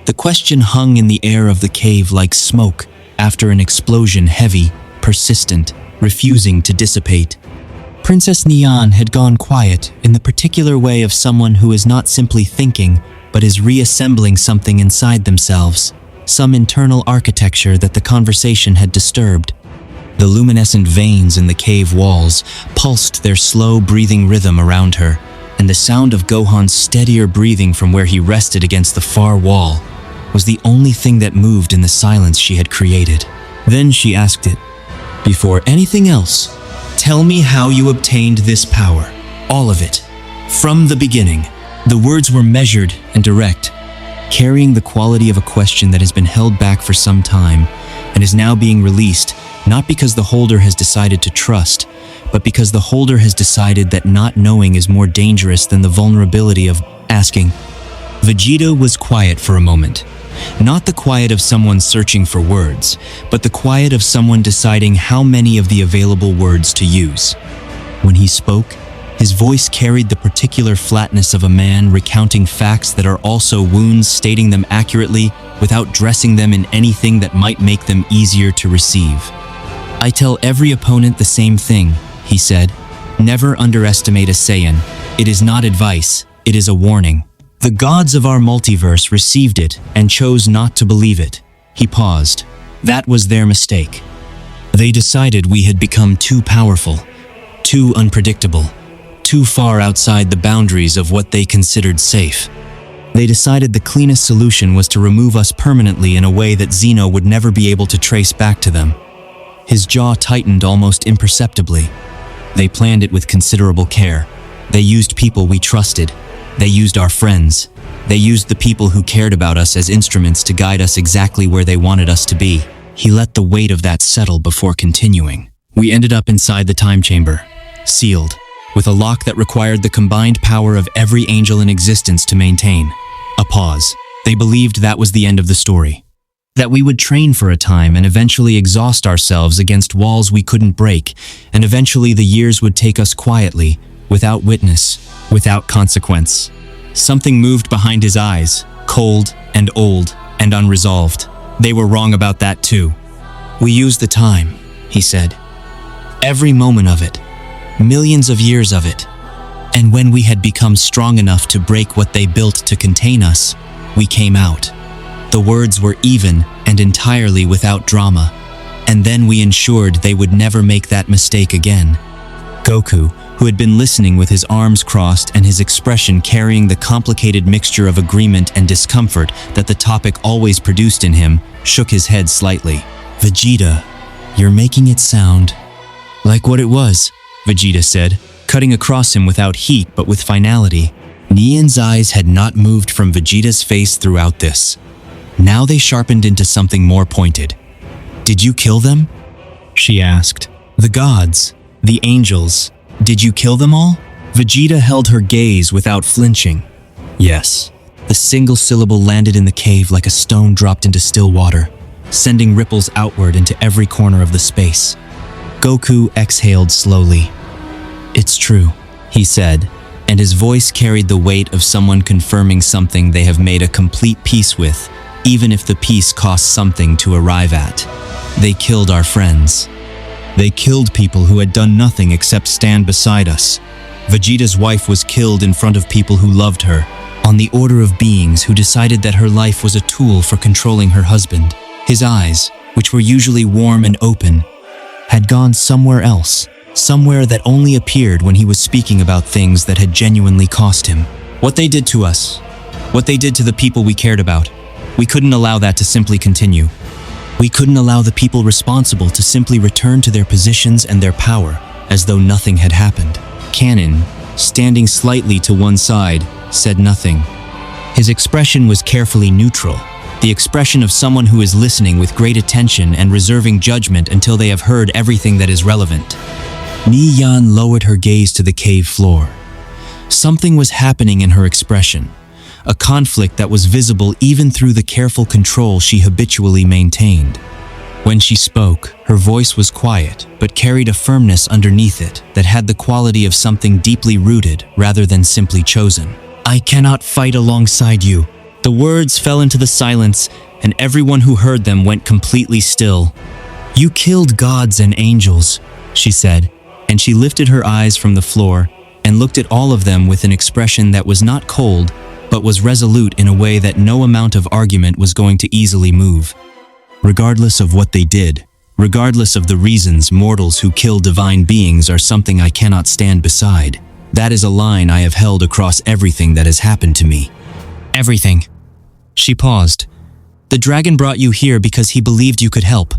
The question hung in the air of the cave like smoke after an explosion, heavy, persistent, refusing to dissipate. Princess Nian had gone quiet in the particular way of someone who is not simply thinking, but is reassembling something inside themselves, some internal architecture that the conversation had disturbed. The luminescent veins in the cave walls pulsed their slow breathing rhythm around her, and the sound of Gohan's steadier breathing from where he rested against the far wall was the only thing that moved in the silence she had created. Then she asked it, "Before anything else, tell me how you obtained this power, all of it, from the beginning." The words were measured and direct, carrying the quality of a question that has been held back for some time and is now being released, not because the holder has decided to trust, but because the holder has decided that not knowing is more dangerous than the vulnerability of asking. Vegeta was quiet for a moment. Not the quiet of someone searching for words, but the quiet of someone deciding how many of the available words to use. When he spoke, his voice carried the particular flatness of a man recounting facts that are also wounds, stating them accurately without dressing them in anything that might make them easier to receive. "I tell every opponent the same thing," he said. "Never underestimate a Saiyan. It is not advice, it is a warning." The gods of our multiverse received it and chose not to believe it. He paused. That was their mistake. They decided we had become too powerful, too unpredictable, too far outside the boundaries of what they considered safe. They decided the cleanest solution was to remove us permanently in a way that Zeno would never be able to trace back to them. His jaw tightened almost imperceptibly. They planned it with considerable care. They used people we trusted. They used our friends. They used the people who cared about us as instruments to guide us exactly where they wanted us to be. He let the weight of that settle before continuing. We ended up inside the time chamber, sealed, with a lock that required the combined power of every angel in existence to maintain. A pause. They believed that was the end of the story. That we would train for a time and eventually exhaust ourselves against walls we couldn't break, and eventually the years would take us quietly, without witness, without consequence. Something moved behind his eyes, cold and old and unresolved. They were wrong about that too. "We used the time," he said. "Every moment of it. Millions of years of it. And when we had become strong enough to break what they built to contain us, we came out." The words were even and entirely without drama. And then we ensured they would never make that mistake again. Goku, who had been listening with his arms crossed and his expression carrying the complicated mixture of agreement and discomfort that the topic always produced in him, shook his head slightly. "Vegeta, you're making it sound like what it was," Vegeta said, cutting across him without heat but with finality. Nian's eyes had not moved from Vegeta's face throughout this. Now they sharpened into something more pointed. "Did you kill them?" she asked. "The gods, the angels, did you kill them all?" Vegeta held her gaze without flinching. "Yes." The single syllable landed in the cave like a stone dropped into still water, sending ripples outward into every corner of the space. Goku exhaled slowly. "It's true," he said, and his voice carried the weight of someone confirming something they have made a complete peace with, even if the peace costs something to arrive at. "They killed our friends. They killed people who had done nothing except stand beside us. Vegeta's wife was killed in front of people who loved her, on the order of beings who decided that her life was a tool for controlling her husband. His eyes, which were usually warm and open, had gone somewhere else, somewhere that only appeared when he was speaking about things that had genuinely cost him. What they did to us, what they did to the people we cared about, we couldn't allow that to simply continue. We couldn't allow the people responsible to simply return to their positions and their power as though nothing had happened." Kanon, standing slightly to one side, said nothing. His expression was carefully neutral, the expression of someone who is listening with great attention and reserving judgment until they have heard everything that is relevant. Nian lowered her gaze to the cave floor. Something was happening in her expression, a conflict that was visible even through the careful control she habitually maintained. When she spoke, her voice was quiet, but carried a firmness underneath it that had the quality of something deeply rooted rather than simply chosen. "I cannot fight alongside you. The words fell into the silence, and everyone who heard them went completely still. "You killed gods and angels," she said, and she lifted her eyes from the floor and looked at all of them with an expression that was not cold, but was resolute in a way that no amount of argument was going to easily move. "Regardless of what they did, regardless of the reasons mortals who kill divine beings are something I cannot stand beside. That is a line I have held across everything that has happened to me." "Everything." She paused. "The dragon brought you here because he believed you could help.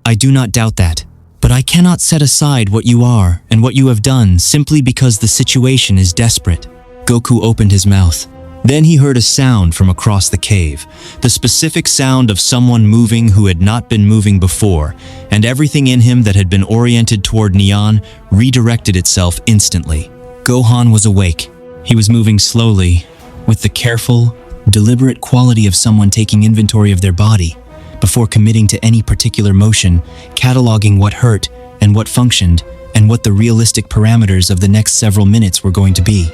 I do not doubt that. But I cannot set aside what you are and what you have done simply because the situation is desperate." Goku opened his mouth. Then he heard a sound from across the cave, the specific sound of someone moving who had not been moving before, and everything in him that had been oriented toward Neon redirected itself instantly. Gohan was awake. He was moving slowly, with the careful, deliberate quality of someone taking inventory of their body, before committing to any particular motion, cataloging what hurt and what functioned, and what the realistic parameters of the next several minutes were going to be.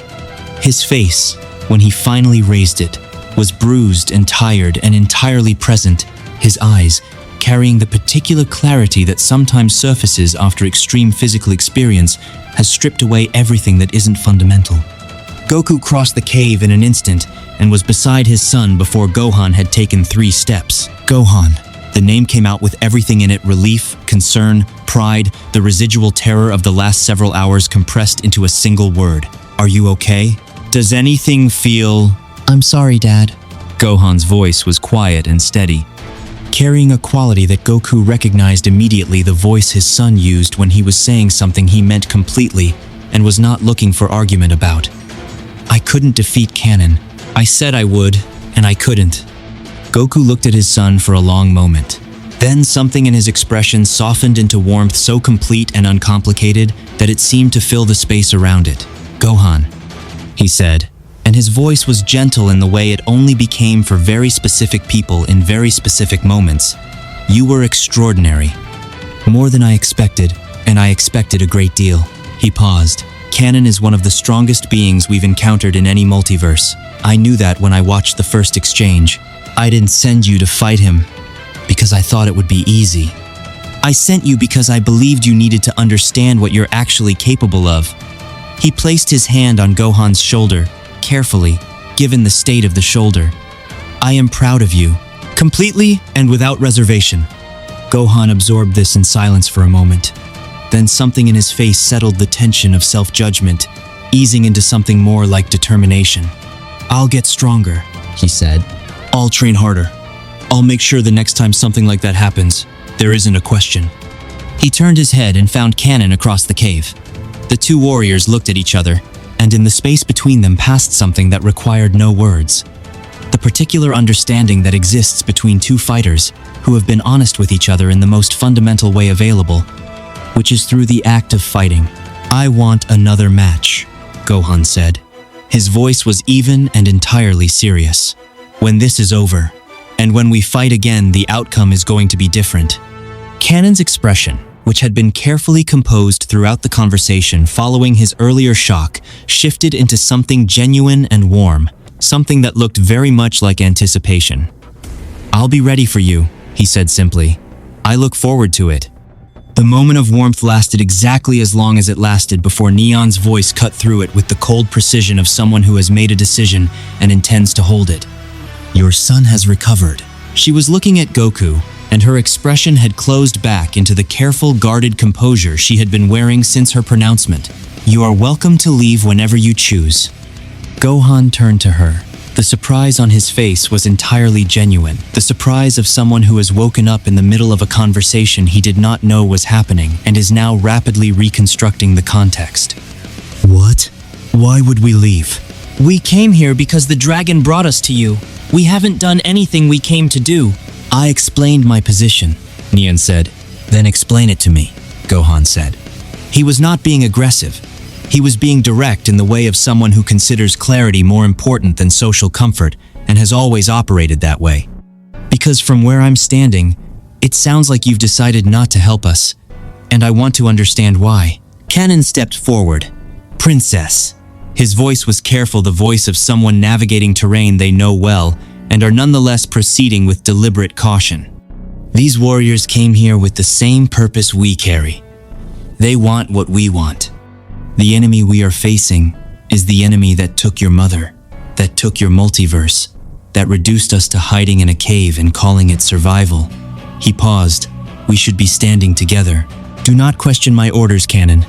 His face, when he finally raised it, was bruised and tired and entirely present, his eyes carrying the particular clarity that sometimes surfaces after extreme physical experience, has stripped away everything that isn't fundamental. Goku crossed the cave in an instant and was beside his son before Gohan had taken 3 steps. Gohan. The name came out with everything in it: relief, concern, pride, the residual terror of the last several hours compressed into a single word. "Are you okay? Does anything feel—" "I'm sorry, Dad." Gohan's voice was quiet and steady, carrying a quality that Goku recognized immediately, the voice his son used when he was saying something he meant completely and was not looking for argument about. "I couldn't defeat Kanon. I said I would, and I couldn't." Goku looked at his son for a long moment. Then something in his expression softened into warmth so complete and uncomplicated that it seemed to fill the space around it. "Gohan," he said, and his voice was gentle in the way it only became for very specific people in very specific moments. "You were extraordinary. More than I expected, and I expected a great deal." He paused. "Kanon is one of the strongest beings we've encountered in any multiverse. I knew that when I watched the first exchange. I didn't send you to fight him because I thought it would be easy. I sent you because I believed you needed to understand what you're actually capable of." He placed his hand on Gohan's shoulder, carefully, given the state of the shoulder. "I am proud of you, completely and without reservation." Gohan absorbed this in silence for a moment. Then something in his face settled the tension of self-judgment, easing into something more like determination. "I'll get stronger," he said. "I'll train harder. I'll make sure the next time something like that happens, there isn't a question." He turned his head and found Kanon across the cave. The 2 warriors looked at each other, and in the space between them passed something that required no words. The particular understanding that exists between 2 fighters who have been honest with each other in the most fundamental way available, which is through the act of fighting. "I want another match," Gohan said. His voice was even and entirely serious. "When this is over, and when we fight again, the outcome is going to be different." Kanon's expression, which had been carefully composed throughout the conversation following his earlier shock, shifted into something genuine and warm, something that looked very much like anticipation. "I'll be ready for you," he said simply. "I look forward to it." The moment of warmth lasted exactly as long as it lasted before Neon's voice cut through it with the cold precision of someone who has made a decision and intends to hold it. "Your son has recovered." She was looking at Goku, and her expression had closed back into the careful, guarded composure she had been wearing since her pronouncement. "You are welcome to leave whenever you choose." Gohan turned to her. The surprise on his face was entirely genuine, the surprise of someone who has woken up in the middle of a conversation he did not know was happening and is now rapidly reconstructing the context. "What? Why would we leave?" "We came here because the dragon brought us to you. We haven't done anything we came to do." "I explained my position," Neon said. "Then explain it to me," Gohan said. He was not being aggressive. He was being direct in the way of someone who considers clarity more important than social comfort and has always operated that way. "Because from where I'm standing, it sounds like you've decided not to help us, and I want to understand why." Kanon stepped forward. "Princess." His voice was careful, the voice of someone navigating terrain they know well and are nonetheless proceeding with deliberate caution. These warriors came here with the same purpose we carry. They want what we want. The enemy we are facing is the enemy that took your mother, that took your multiverse, that reduced us to hiding in a cave and calling it survival. He paused. We should be standing together. Do not question my orders, Canon.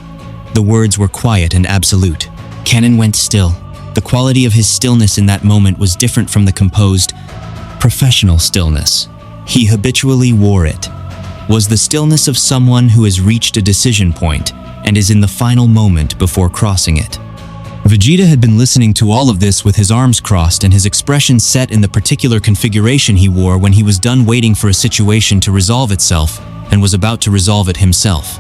The words were quiet and absolute. Canon went still. The quality of his stillness in that moment was different from the composed, professional stillness he habitually wore. It was the stillness of someone who has reached a decision point and is in the final moment before crossing it. Vegeta had been listening to all of this with his arms crossed and his expression set in the particular configuration he wore when he was done waiting for a situation to resolve itself and was about to resolve it himself.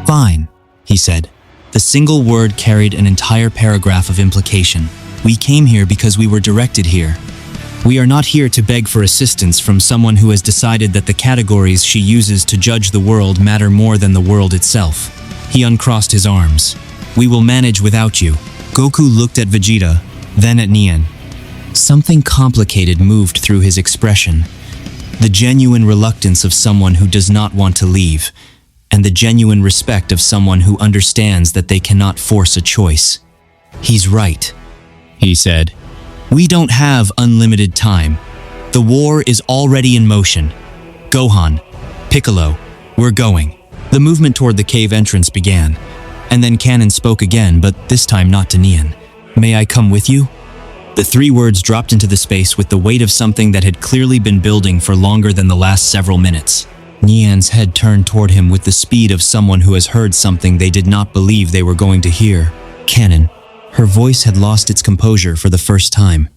Fine, he said. The single word carried an entire paragraph of implication. We came here because we were directed here. We are not here to beg for assistance from someone who has decided that the categories she uses to judge the world matter more than the world itself. He uncrossed his arms. We will manage without you. Goku looked at Vegeta, then at Nien. Something complicated moved through his expression. The genuine reluctance of someone who does not want to leave, and the genuine respect of someone who understands that they cannot force a choice. He's right, he said. We don't have unlimited time. The war is already in motion. Gohan, Piccolo, we're going. The movement toward the cave entrance began, and then Canon spoke again, but this time not to Nien. May I come with you? The three words dropped into the space with the weight of something that had clearly been building for longer than the last several minutes. Nian's head turned toward him with the speed of someone who has heard something they did not believe they were going to hear. Canon. Her voice had lost its composure for the first time.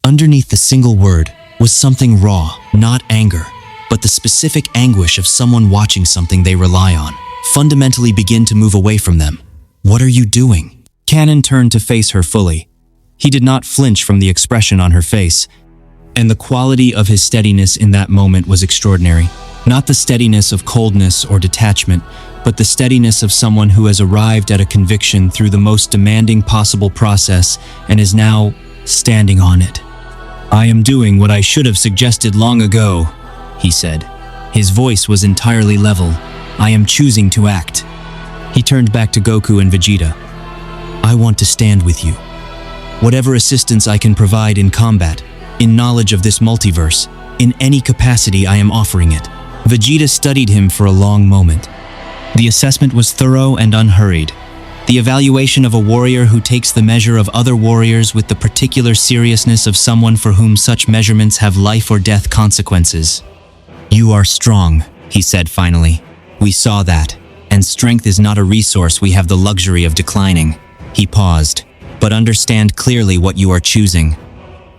Underneath the single word was something raw, not anger, but the specific anguish of someone watching something they rely on fundamentally begin to move away from them. What are you doing? Canon turned to face her fully. He did not flinch from the expression on her face, and the quality of his steadiness in that moment was extraordinary. Not the steadiness of coldness or detachment, but the steadiness of someone who has arrived at a conviction through the most demanding possible process and is now standing on it. I am doing what I should have suggested long ago, he said. His voice was entirely level. I am choosing to act. He turned back to Goku and Vegeta. I want to stand with you. Whatever assistance I can provide in combat, in knowledge of this multiverse, in any capacity I am offering it. Vegeta studied him for a long moment. The assessment was thorough and unhurried. The evaluation of a warrior who takes the measure of other warriors with the particular seriousness of someone for whom such measurements have life or death consequences. You are strong, he said finally. We saw that, and strength is not a resource we have the luxury of declining. He paused. But understand clearly what you are choosing.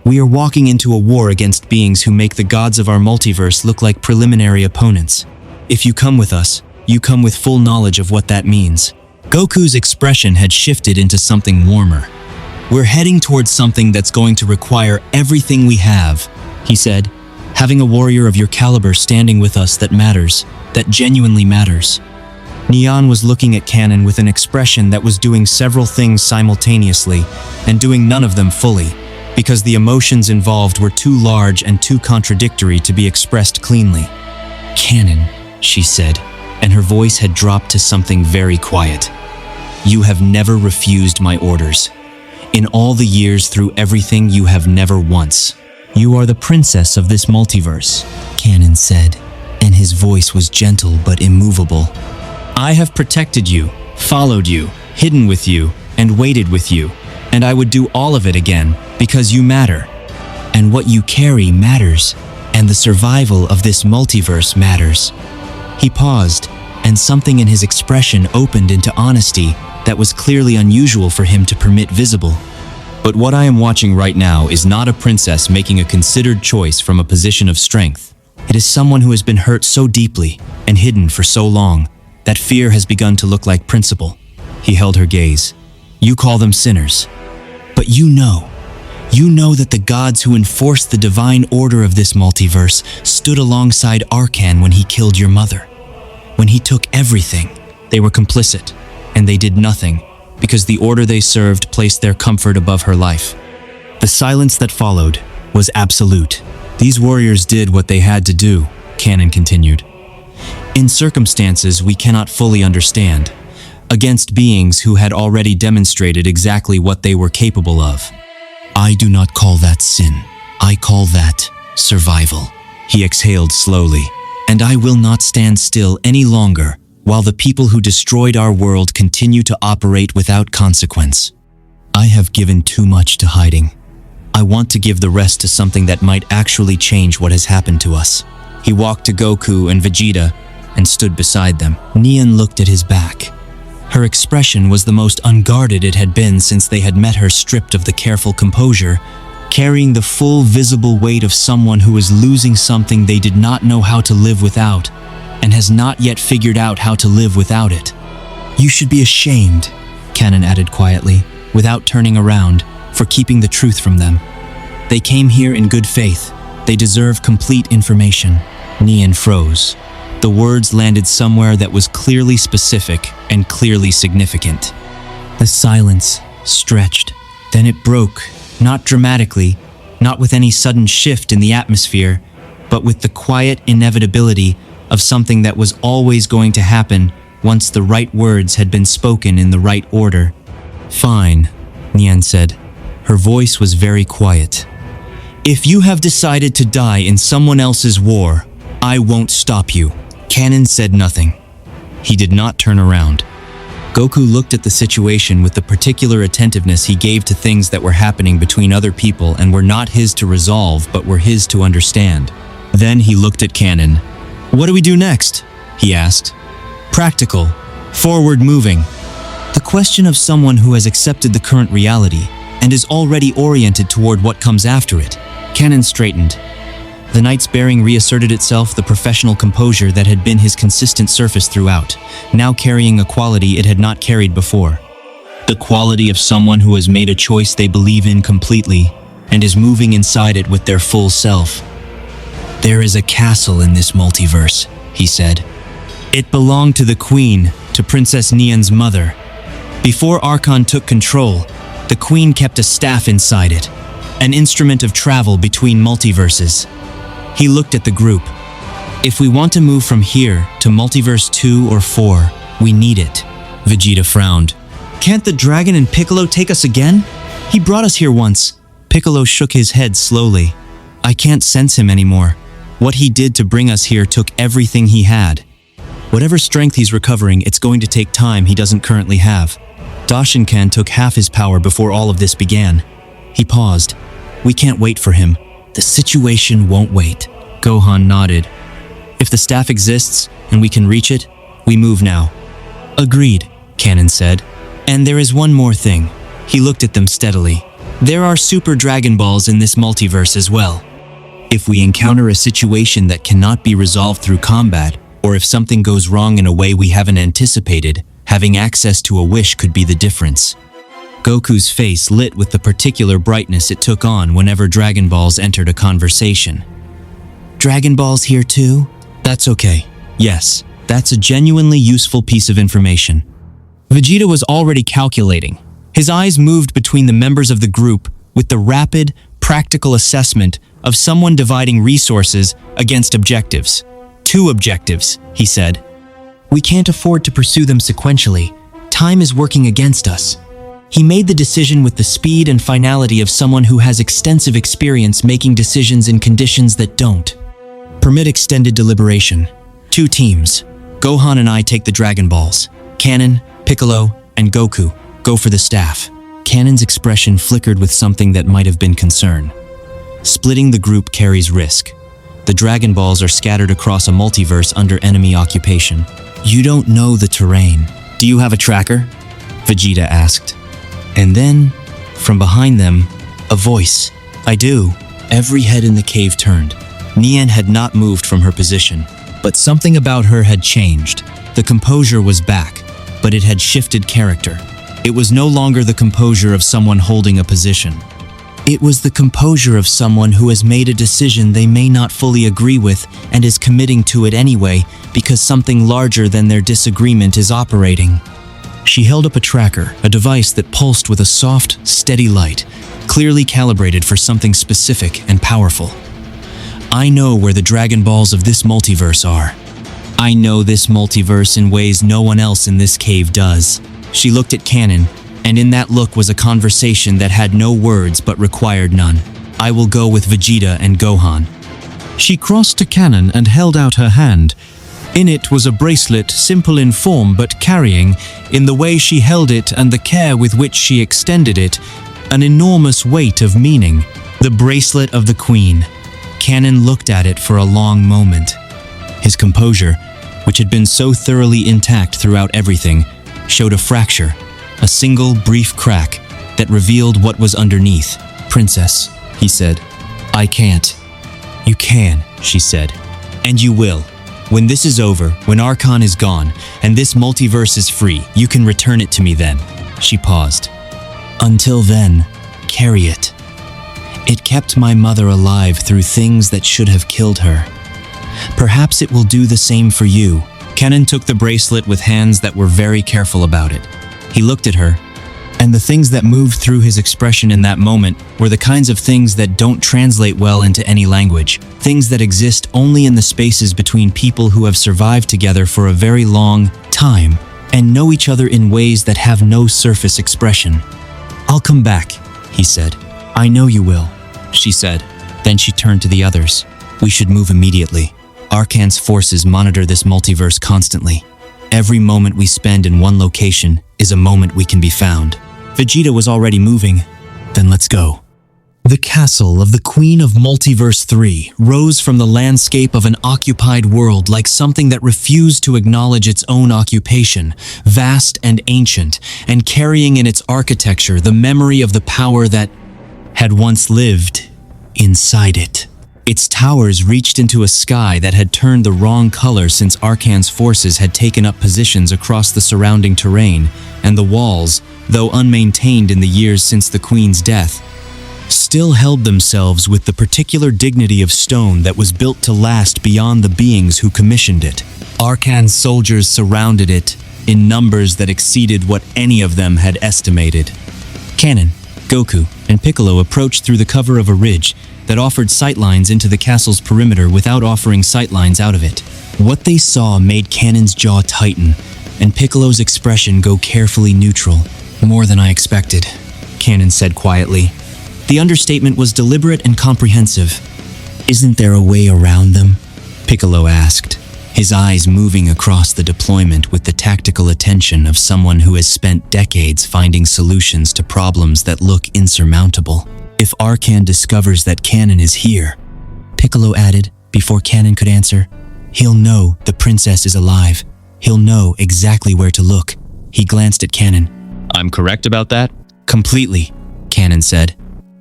We are walking into a war against beings who make the gods of our multiverse look like preliminary opponents. If you come with us, you come with full knowledge of what that means. Goku's expression had shifted into something warmer. We're heading towards something that's going to require everything we have, he said. Having a warrior of your caliber standing with us that matters, that genuinely matters. Nyan was looking at Canon with an expression that was doing several things simultaneously and doing none of them fully, because the emotions involved were too large and too contradictory to be expressed cleanly. Canon, she said, and her voice had dropped to something very quiet. You have never refused my orders. In all the years through everything, you have never once. You are the princess of this multiverse, Canon said, and his voice was gentle but immovable. I have protected you, followed you, hidden with you, and waited with you, and I would do all of it again, because you matter. And what you carry matters, and the survival of this multiverse matters. He paused, and something in his expression opened into honesty that was clearly unusual for him to permit visible. But what I am watching right now is not a princess making a considered choice from a position of strength. It is someone who has been hurt so deeply and hidden for so long that fear has begun to look like principle. He held her gaze. You call them sinners. But you know that the gods who enforced the divine order of this multiverse stood alongside Arkan when he killed your mother. When he took everything, they were complicit, and they did nothing, because the order they served placed their comfort above her life. The silence that followed, was absolute. These warriors did what they had to do, Canon continued. In circumstances we cannot fully understand, against beings who had already demonstrated exactly what they were capable of. I do not call that sin. I call that survival. He exhaled slowly. And I will not stand still any longer while the people who destroyed our world continue to operate without consequence. I have given too much to hiding. I want to give the rest to something that might actually change what has happened to us. He walked to Goku and Vegeta and stood beside them. Neon looked at his back. Her expression was the most unguarded it had been since they had met her, stripped of the careful composure, carrying the full visible weight of someone who is losing something they did not know how to live without and has not yet figured out how to live without it. You should be ashamed, Canon added quietly, without turning around, for keeping the truth from them. They came here in good faith. They deserve complete information. Neon froze. The words landed somewhere that was clearly specific and clearly significant. The silence stretched. Then it broke, not dramatically, not with any sudden shift in the atmosphere, but with the quiet inevitability of something that was always going to happen once the right words had been spoken in the right order. Fine, Nian said. Her voice was very quiet. If you have decided to die in someone else's war, I won't stop you. Canon said nothing. He did not turn around. Goku looked at the situation with the particular attentiveness he gave to things that were happening between other people and were not his to resolve but were his to understand. Then he looked at Canon. What do we do next? He asked. Practical. Forward-moving. The question of someone who has accepted the current reality and is already oriented toward what comes after it. Canon straightened. The knight's bearing reasserted itself, the professional composure that had been his consistent surface throughout, now carrying a quality it had not carried before. The quality of someone who has made a choice they believe in completely and is moving inside it with their full self. There is a castle in this multiverse, he said. It belonged to the Queen, to Princess Neon's mother. Before Archon took control, the Queen kept a staff inside it, an instrument of travel between multiverses. He looked at the group. If we want to move from here to Multiverse 2 or 4, we need it. Vegeta frowned. Can't the dragon and Piccolo take us again? He brought us here once. Piccolo shook his head slowly. I can't sense him anymore. What he did to bring us here took everything he had. Whatever strength he's recovering, it's going to take time he doesn't currently have. Dashinkan took half his power before all of this began. He paused. We can't wait for him. The situation won't wait. Gohan nodded. If the staff exists and we can reach it, we move now. Agreed, Canon said. And there is one more thing. He looked at them steadily. There are Super Dragon Balls in this multiverse as well. If we encounter a situation that cannot be resolved through combat, or if something goes wrong in a way we haven't anticipated, having access to a wish could be the difference. Goku's face lit with the particular brightness it took on whenever Dragon Balls entered a conversation. Dragon Balls here too? That's okay. Yes, that's a genuinely useful piece of information. Vegeta was already calculating. His eyes moved between the members of the group with the rapid, practical assessment of someone dividing resources against objectives. 2 objectives, he said. We can't afford to pursue them sequentially. Time is working against us. He made the decision with the speed and finality of someone who has extensive experience making decisions in conditions that don't. Permit extended deliberation. 2 teams. Gohan and I take the Dragon Balls. Canon, Piccolo, and Goku go for the staff. Canon's expression flickered with something that might have been concern. Splitting the group carries risk. The Dragon Balls are scattered across a multiverse under enemy occupation. You don't know the terrain. Do you have a tracker? Vegeta asked. And then, from behind them, a voice. I do. Every head in the cave turned. Neon had not moved from her position, but something about her had changed. The composure was back, but it had shifted character. It was no longer the composure of someone holding a position. It was the composure of someone who has made a decision they may not fully agree with and is committing to it anyway because something larger than their disagreement is operating. She held up a tracker, a device that pulsed with a soft, steady light, clearly calibrated for something specific and powerful. I know where the Dragon Balls of this multiverse are. I know this multiverse in ways no one else in this cave does. She looked at Kanon, and in that look was a conversation that had no words but required none. I will go with Vegeta and Gohan. She crossed to Kanon and held out her hand. In it was a bracelet, simple in form but carrying, in the way she held it and the care with which she extended it, an enormous weight of meaning. The bracelet of the Queen. Kanon looked at it for a long moment. His composure, which had been so thoroughly intact throughout everything, showed a fracture, a single brief crack that revealed what was underneath. "Princess," he said, "I can't." "You can," she said, "and you will. When this is over, when Archon is gone, and this multiverse is free, you can return it to me then." She paused. "Until then, carry it. It kept my mother alive through things that should have killed her. Perhaps it will do the same for you." Kanon took the bracelet with hands that were very careful about it. He looked at her, and the things that moved through his expression in that moment were the kinds of things that don't translate well into any language, things that exist only in the spaces between people who have survived together for a very long time and know each other in ways that have no surface expression. "I'll come back," he said. "I know you will," she said. Then she turned to the others. "We should move immediately. Arcan's forces monitor this multiverse constantly. Every moment we spend in one location is a moment we can be found." Vegeta was already moving. "Then let's go." The castle of the Queen of Multiverse 3 rose from the landscape of an occupied world like something that refused to acknowledge its own occupation, vast and ancient, and carrying in its architecture the memory of the power that had once lived inside it. Its towers reached into a sky that had turned the wrong color since Arcan's forces had taken up positions across the surrounding terrain, and the walls, though unmaintained in the years since the Queen's death, still held themselves with the particular dignity of stone that was built to last beyond the beings who commissioned it. Arcan's soldiers surrounded it in numbers that exceeded what any of them had estimated. Kanon, Goku, and Piccolo approached through the cover of a ridge that offered sightlines into the castle's perimeter without offering sightlines out of it. What they saw made Kanon's jaw tighten, and Piccolo's expression go carefully neutral. "More than I expected," Kanon said quietly. The understatement was deliberate and comprehensive. "Isn't there a way around them?" Piccolo asked, his eyes moving across the deployment with the tactical attention of someone who has spent decades finding solutions to problems that look insurmountable. "If Arcan discovers that Kanon is here," Piccolo added before Kanon could answer, "he'll know the princess is alive. He'll know exactly where to look." He glanced at Kanon. "I'm correct about that?" "Completely," Kanon said.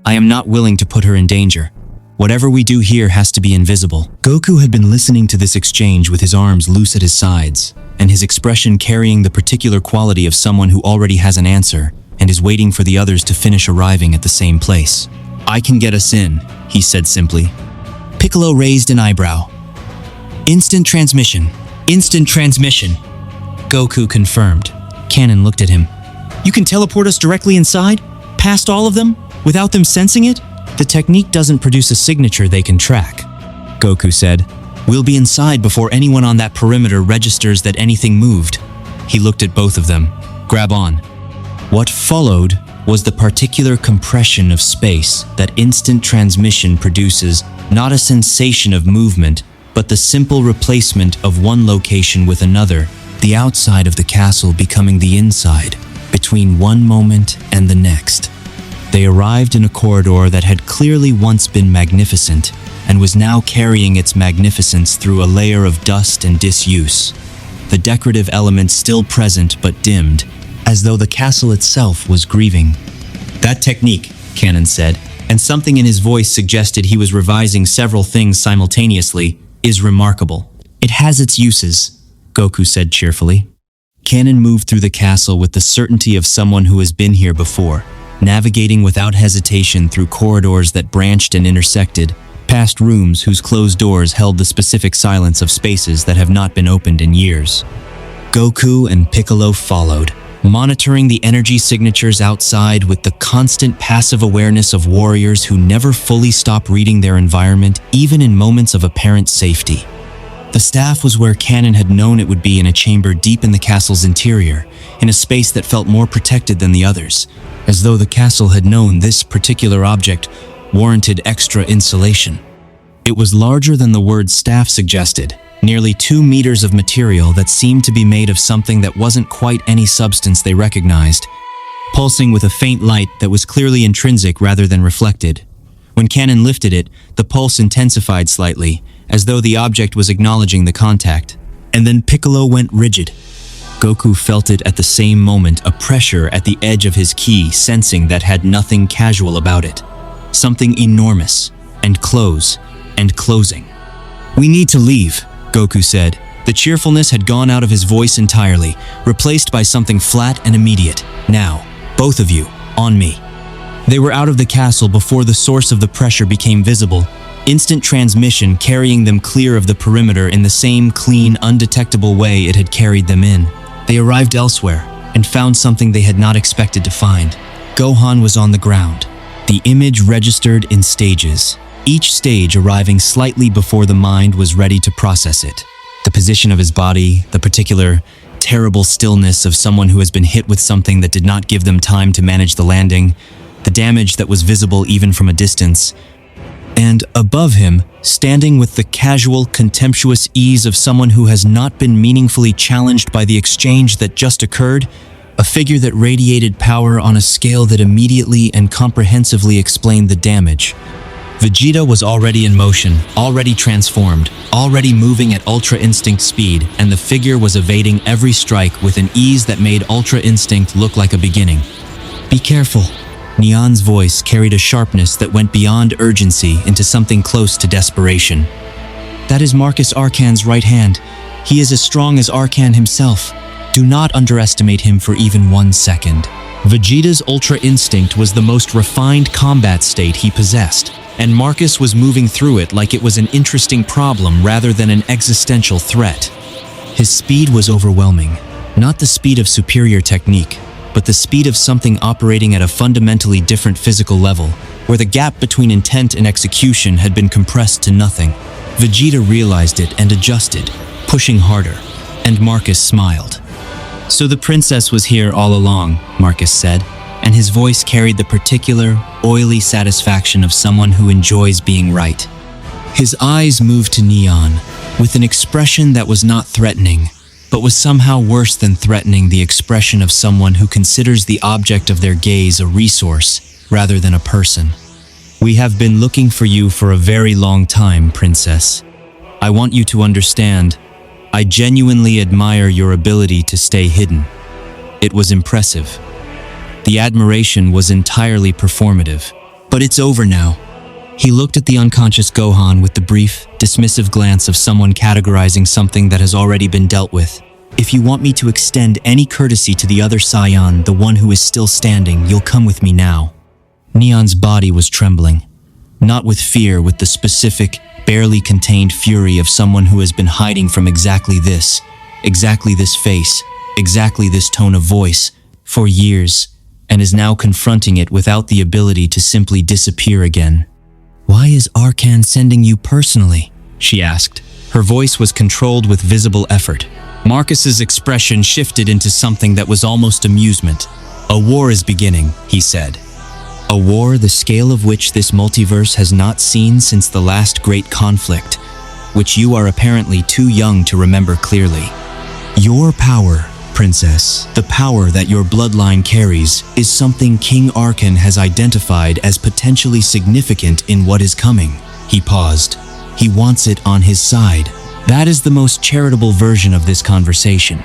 "I am not willing to put her in danger. Whatever we do here has to be invisible." Goku had been listening to this exchange with his arms loose at his sides, and his expression carrying the particular quality of someone who already has an answer and is waiting for the others to finish arriving at the same place. "I can get us in," he said simply. Piccolo raised an eyebrow. "Instant transmission. Instant transmission," Goku confirmed. Kanon looked at him. "You can teleport us directly inside? Past all of them? Without them sensing it?" "The technique doesn't produce a signature they can track," Goku said. "We'll be inside before anyone on that perimeter registers that anything moved." He looked at both of them. "Grab on." What followed was the particular compression of space that instant transmission produces, not a sensation of movement, but the simple replacement of one location with another, the outside of the castle becoming the inside, between one moment and the next. They arrived in a corridor that had clearly once been magnificent, and was now carrying its magnificence through a layer of dust and disuse. The decorative elements still present but dimmed, as though the castle itself was grieving. "That technique," Kanon said, and something in his voice suggested he was revising several things simultaneously, "is remarkable. It has its uses," Goku said cheerfully. Kanon moved through the castle with the certainty of someone who has been here before, navigating without hesitation through corridors that branched and intersected, past rooms whose closed doors held the specific silence of spaces that have not been opened in years. Goku and Piccolo followed, monitoring the energy signatures outside with the constant passive awareness of warriors who never fully stop reading their environment, even in moments of apparent safety. The staff was where Cannon had known it would be, in a chamber deep in the castle's interior, in a space that felt more protected than the others, as though the castle had known this particular object warranted extra insulation. It was larger than the word staff suggested, nearly 2 meters of material that seemed to be made of something that wasn't quite any substance they recognized, pulsing with a faint light that was clearly intrinsic rather than reflected. When Cannon lifted it, the pulse intensified slightly, as though the object was acknowledging the contact. And then Piccolo went rigid. Goku felt it at the same moment, a pressure at the edge of his ki, sensing that had nothing casual about it. Something enormous, and closing. "We need to leave," Goku said. The cheerfulness had gone out of his voice entirely, replaced by something flat and immediate. "Now, both of you, on me." They were out of the castle before the source of the pressure became visible. Instant transmission carrying them clear of the perimeter in the same clean, undetectable way it had carried them in. They arrived elsewhere and found something they had not expected to find. Gohan was on the ground. The image registered in stages, each stage arriving slightly before the mind was ready to process it. The position of his body, the particular terrible stillness of someone who has been hit with something that did not give them time to manage the landing, the damage that was visible even from a distance. And above him, standing with the casual, contemptuous ease of someone who has not been meaningfully challenged by the exchange that just occurred, a figure that radiated power on a scale that immediately and comprehensively explained the damage. Vegeta was already in motion, already transformed, already moving at Ultra Instinct speed, and the figure was evading every strike with an ease that made Ultra Instinct look like a beginning. "Be careful." Neon's voice carried a sharpness that went beyond urgency into something close to desperation. "That is Marcus Arcan's right hand. He is as strong as Arcan himself. Do not underestimate him for even 1 second." Vegeta's Ultra Instinct was the most refined combat state he possessed, and Marcus was moving through it like it was an interesting problem rather than an existential threat. His speed was overwhelming, not the speed of superior technique, but the speed of something operating at a fundamentally different physical level, where the gap between intent and execution had been compressed to nothing. Vegeta realized it and adjusted, pushing harder, and Marcus smiled. "So the princess was here all along," Marcus said, and his voice carried the particular, oily satisfaction of someone who enjoys being right. His eyes moved to Neon, with an expression that was not threatening, but was somehow worse than threatening, the expression of someone who considers the object of their gaze a resource rather than a person. "We have been looking for you for a very long time, princess. I want you to understand, I genuinely admire your ability to stay hidden. It was impressive. The admiration was entirely performative, but it's over now." He looked at the unconscious Gohan with the brief, dismissive glance of someone categorizing something that has already been dealt with. "If you want me to extend any courtesy to the other Saiyan, the one who is still standing, you'll come with me now." Neon's body was trembling, not with fear, with the specific, barely contained fury of someone who has been hiding from exactly this face, exactly this tone of voice, for years, and is now confronting it without the ability to simply disappear again. "Why is Arcan sending you personally?" she asked. Her voice was controlled with visible effort. Marcus's expression shifted into something that was almost amusement. "A war is beginning," he said. "A war the scale of which this multiverse has not seen since the last great conflict, which you are apparently too young to remember clearly. Your power, princess, the power that your bloodline carries, is something King Arcan has identified as potentially significant in what is coming." He paused. "He wants it on his side. That is the most charitable version of this conversation."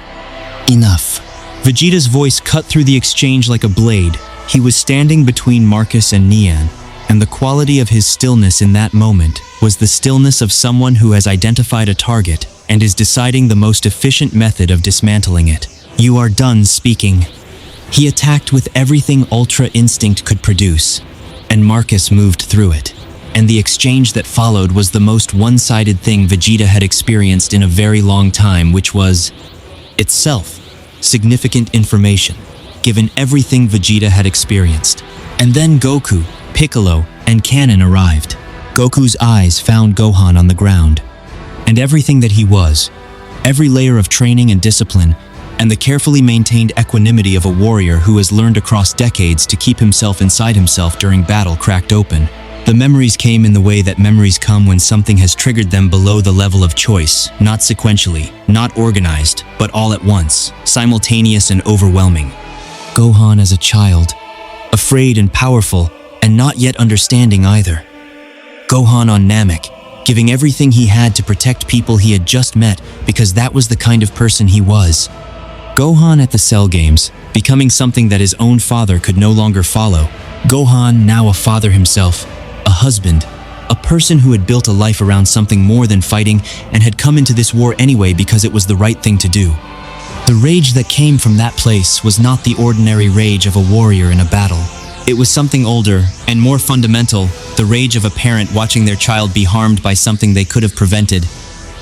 "Enough." Vegeta's voice cut through the exchange like a blade. He was standing between Marcus and Neon, and the quality of his stillness in that moment was the stillness of someone who has identified a target and is deciding the most efficient method of dismantling it. "You are done speaking." He attacked with everything Ultra Instinct could produce, and Marcus moved through it. And the exchange that followed was the most one-sided thing Vegeta had experienced in a very long time, which was, itself, significant information. given everything Vegeta had experienced. And then Goku, Piccolo, and Kanon arrived. Goku's eyes found Gohan on the ground. And everything that he was, every layer of training and discipline, and the carefully maintained equanimity of a warrior who has learned across decades to keep himself inside himself during battle cracked open. The memories came in the way that memories come when something has triggered them below the level of choice, not sequentially, not organized, but all at once, simultaneous and overwhelming. Gohan as a child, afraid and powerful, and not yet understanding either. Gohan on Namek, giving everything he had to protect people he had just met because that was the kind of person he was. Gohan at the Cell Games, becoming something that his own father could no longer follow. Gohan, now a father himself, a husband, a person who had built a life around something more than fighting and had come into this war anyway because it was the right thing to do. The rage that came from that place was not the ordinary rage of a warrior in a battle. It was something older and more fundamental, the rage of a parent watching their child be harmed by something they could have prevented,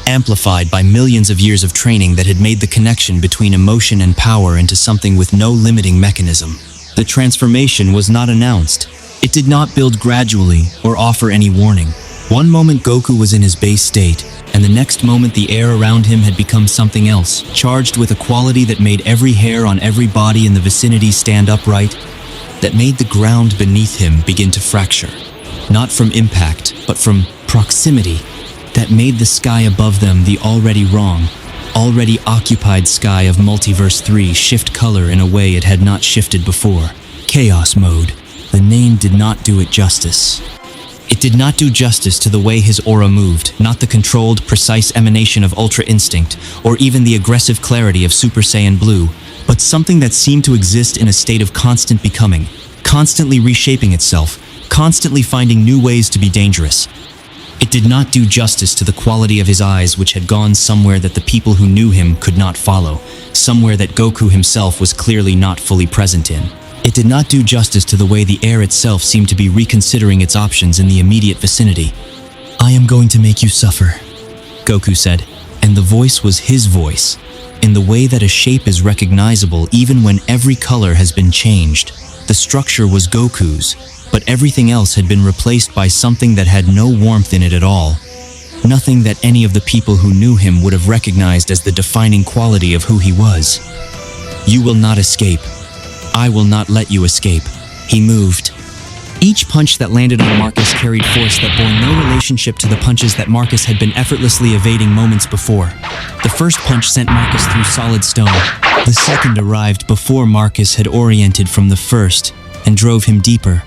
amplified by millions of years of training that had made the connection between emotion and power into something with no limiting mechanism. The transformation was not announced. It did not build gradually or offer any warning. One moment Goku was in his base state, and the next moment the air around him had become something else, charged with a quality that made every hair on every body in the vicinity stand upright, that made the ground beneath him begin to fracture. Not from impact, but from proximity, that made the sky above them the already wrong, already occupied sky of Multiverse 3 shift color in a way it had not shifted before. Chaos Mode. The name did not do it justice. It did not do justice to the way his aura moved, not the controlled, precise emanation of Ultra Instinct, or even the aggressive clarity of Super Saiyan Blue, but something that seemed to exist in a state of constant becoming, constantly reshaping itself, constantly finding new ways to be dangerous. It did not do justice to the quality of his eyes, which had gone somewhere that the people who knew him could not follow, somewhere that Goku himself was clearly not fully present in. It did not do justice to the way the air itself seemed to be reconsidering its options in the immediate vicinity. "I am going to make you suffer," Goku said, and the voice was his voice, in the way that a shape is recognizable even when every color has been changed. The structure was Goku's, but everything else had been replaced by something that had no warmth in it at all. Nothing that any of the people who knew him would have recognized as the defining quality of who he was. "You will not escape. I will not let you escape." He moved. Each punch that landed on Marcus carried force that bore no relationship to the punches that Marcus had been effortlessly evading moments before. The first punch sent Marcus through solid stone. The second arrived before Marcus had oriented from the first and drove him deeper.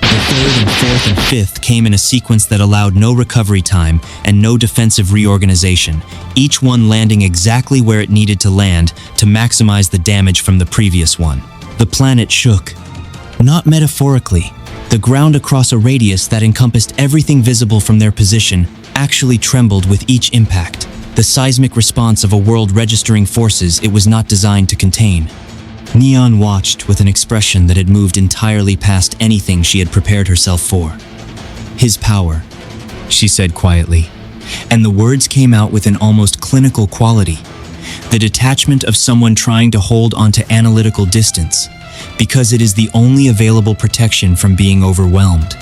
The third and fourth and fifth came in a sequence that allowed no recovery time and no defensive reorganization, each one landing exactly where it needed to land to maximize the damage from the previous one. The planet shook. Not metaphorically. The ground across a radius that encompassed everything visible from their position actually trembled with each impact, the seismic response of a world registering forces it was not designed to contain. Neon watched with an expression that had moved entirely past anything she had prepared herself for. "His power," she said quietly, and the words came out with an almost clinical quality. The detachment of someone trying to hold onto analytical distance, because it is the only available protection from being overwhelmed.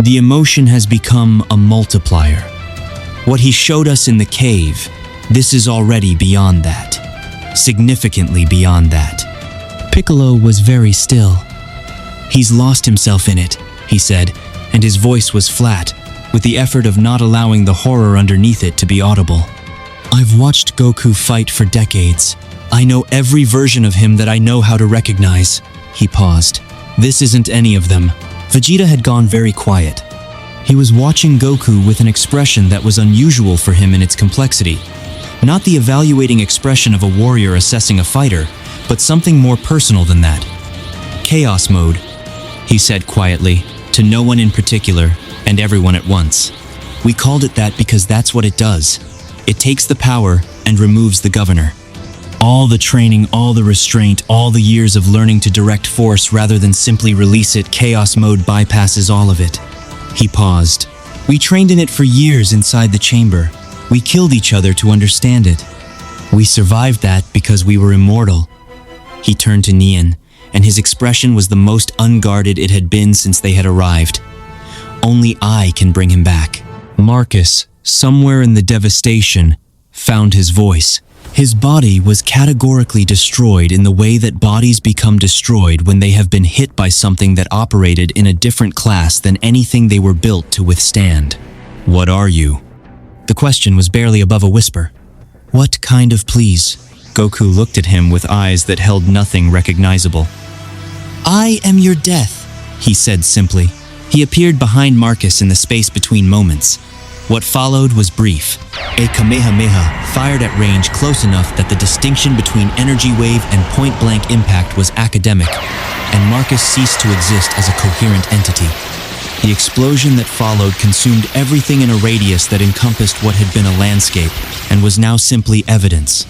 The emotion has become a multiplier. What he showed us in the cave, this is already beyond that. Significantly beyond that. Piccolo was very still. "He's lost himself in it," he said, and his voice was flat, with the effort of not allowing the horror underneath it to be audible. "I've watched Goku fight for decades. I know every version of him that I know how to recognize." He paused. "This isn't any of them." Vegeta had gone very quiet. He was watching Goku with an expression that was unusual for him in its complexity. Not the evaluating expression of a warrior assessing a fighter, but something more personal than that. "Chaos Mode," he said quietly, to no one in particular, and everyone at once. "We called it that because that's what it does. It takes the power and removes the governor. All the training, all the restraint, all the years of learning to direct force rather than simply release it, Chaos Mode bypasses all of it." He paused. "We trained in it for years inside the chamber. We killed each other to understand it. We survived that because we were immortal." He turned to Neon, and his expression was the most unguarded it had been since they had arrived. Only I can bring him back. Marcus, somewhere in the devastation, found his voice. His body was categorically destroyed in the way that bodies become destroyed when they have been hit by something that operated in a different class than anything they were built to withstand. "What are you?" The question was barely above a whisper. "What kind of please?" Goku looked at him with eyes that held nothing recognizable. "I am your death," he said simply. He appeared behind Marcus in the space between moments. What followed was brief. A Kamehameha fired at range close enough that the distinction between energy wave and point-blank impact was academic, and Marcus ceased to exist as a coherent entity. The explosion that followed consumed everything in a radius that encompassed what had been a landscape and was now simply evidence.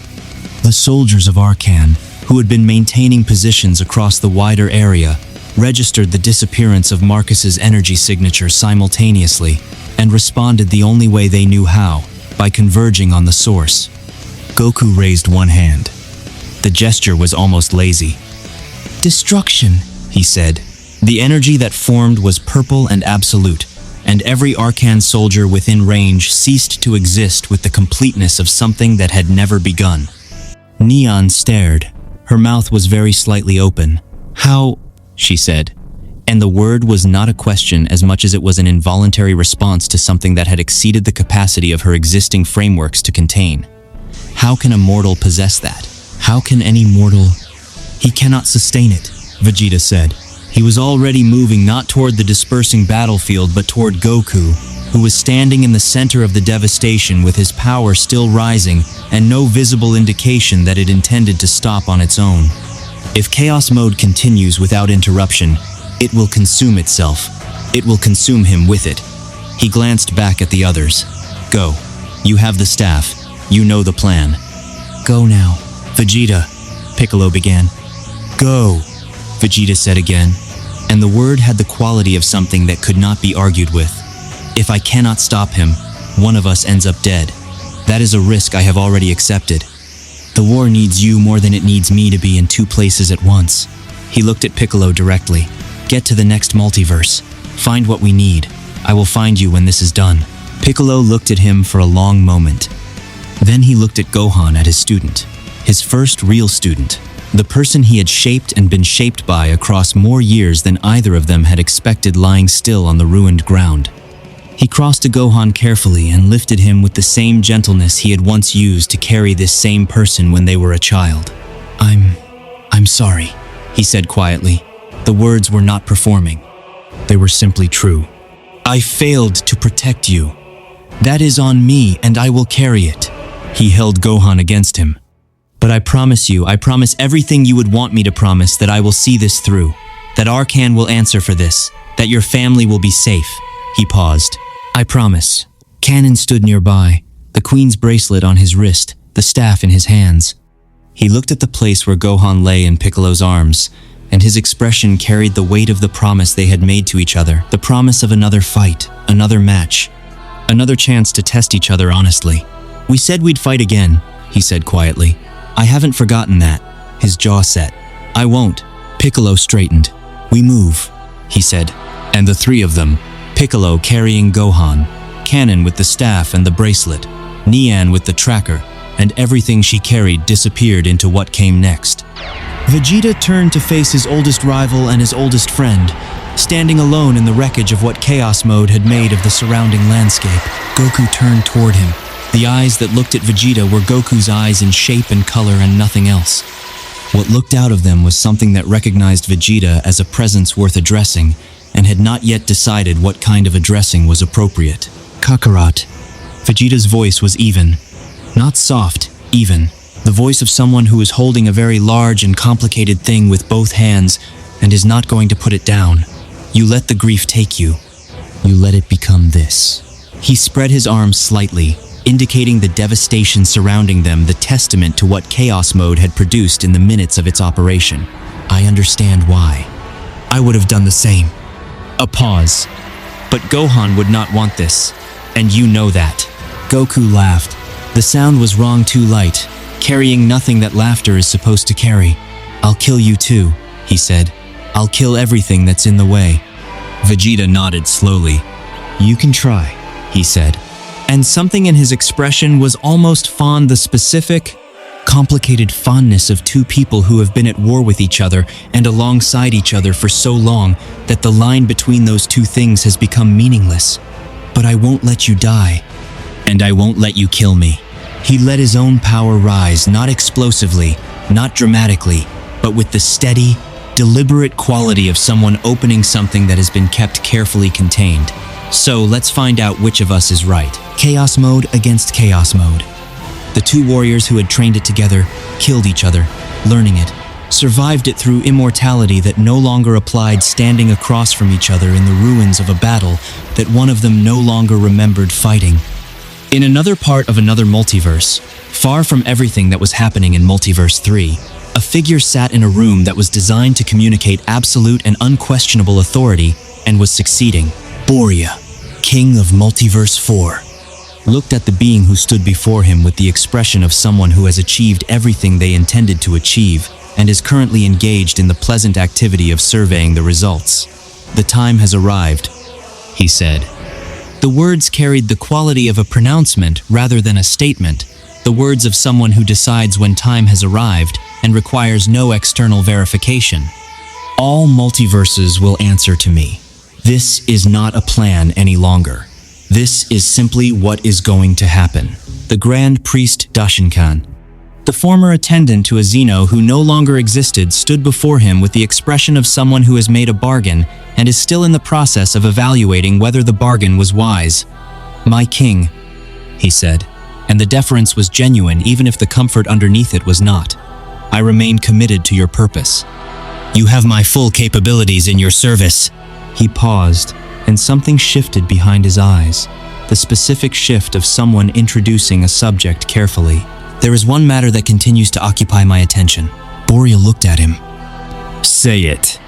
The soldiers of Arcan, who had been maintaining positions across the wider area, registered the disappearance of Marcus's energy signature simultaneously and responded the only way they knew how, by converging on the source. Goku raised one hand. The gesture was almost lazy. "Destruction," he said. The energy that formed was purple and absolute, and every Arcan soldier within range ceased to exist with the completeness of something that had never begun. Neon stared. Her mouth was very slightly open. "How?" she said. And the word was not a question as much as it was an involuntary response to something that had exceeded the capacity of her existing frameworks to contain. How can a mortal possess that? How can any mortal? "He cannot sustain it," Vegeta said. He was already moving not toward the dispersing battlefield but toward Goku, who was standing in the center of the devastation with his power still rising and no visible indication that it intended to stop on its own. If Chaos Mode continues without interruption, it will consume itself. It will consume him with it. He glanced back at the others. "Go. You have the staff. You know the plan." "Go now." "Vegeta," Piccolo began. "Go," Vegeta said again, and the word had the quality of something that could not be argued with. "If I cannot stop him, one of us ends up dead. That is a risk I have already accepted. The war needs you more than it needs me to be in two places at once." He looked at Piccolo directly. "Get to the next multiverse. Find what we need. I will find you when this is done." Piccolo looked at him for a long moment. Then he looked at Gohan, at his student. His first real student. The person he had shaped and been shaped by across more years than either of them had expected lying still on the ruined ground. He crossed to Gohan carefully and lifted him with the same gentleness he had once used to carry this same person when they were a child. I'm sorry," he said quietly. The words were not performing. They were simply true. "I failed to protect you. That is on me, and I will carry it." He held Gohan against him. "But I promise you, I promise everything you would want me to promise, that I will see this through, that Arcan will answer for this, that your family will be safe." He paused. "I promise." Kanon stood nearby, the Queen's bracelet on his wrist, the staff in his hands. He looked at the place where Gohan lay in Piccolo's arms, and his expression carried the weight of the promise they had made to each other, the promise of another fight, another match, another chance to test each other honestly. "We said we'd fight again," he said quietly. "I haven't forgotten that." His jaw set. "I won't." Piccolo straightened. "We move," he said. And the three of them, Piccolo carrying Gohan, Kanon with the staff and the bracelet, Neon with the tracker, and everything she carried disappeared into what came next. Vegeta turned to face his oldest rival and his oldest friend, standing alone in the wreckage of what Chaos Mode had made of the surrounding landscape. Goku turned toward him. The eyes that looked at Vegeta were Goku's eyes in shape and color and nothing else. What looked out of them was something that recognized Vegeta as a presence worth addressing and had not yet decided what kind of addressing was appropriate. "Kakarot." Vegeta's voice was even. Not soft, even. The voice of someone who is holding a very large and complicated thing with both hands and is not going to put it down. You let the grief take you. You let it become this. He spread his arms slightly, indicating the devastation surrounding them, the testament to what Chaos Mode had produced in the minutes of its operation. "I understand why. I would have done the same." A pause. "But Gohan would not want this, and you know that." Goku laughed. The sound was wrong, too light, carrying nothing that laughter is supposed to carry. "I'll kill you too," he said. "I'll kill everything that's in the way." Vegeta nodded slowly. "You can try," he said. And something in his expression was almost fond, the specific, complicated fondness of two people who have been at war with each other and alongside each other for so long that the line between those two things has become meaningless. "But I won't let you die, and I won't let you kill me." He let his own power rise, not explosively, not dramatically, but with the steady, deliberate quality of someone opening something that has been kept carefully contained. So let's find out which of us is right. Chaos mode against chaos mode. The two warriors who had trained it together killed each other, learning it, survived it through immortality that no longer applied, standing across from each other in the ruins of a battle that one of them no longer remembered fighting. In another part of another multiverse, far from everything that was happening in Multiverse 3, a figure sat in a room that was designed to communicate absolute and unquestionable authority and was succeeding. Boria, King of Multiverse 4, looked at the being who stood before him with the expression of someone who has achieved everything they intended to achieve and is currently engaged in the pleasant activity of surveying the results. "The time has arrived," he said. The words carried the quality of a pronouncement rather than a statement, the words of someone who decides when time has arrived and requires no external verification. "All multiverses will answer to me. This is not a plan any longer. This is simply what is going to happen." The Grand Priest Dashinkan, the former attendant to a Xeno who no longer existed, stood before him with the expression of someone who has made a bargain and is still in the process of evaluating whether the bargain was wise. "My king," he said, and the deference was genuine even if the comfort underneath it was not. "I remain committed to your purpose. You have my full capabilities in your service." He paused, and something shifted behind his eyes, the specific shift of someone introducing a subject carefully. "There is one matter that continues to occupy my attention." Boria looked at him. "Say it."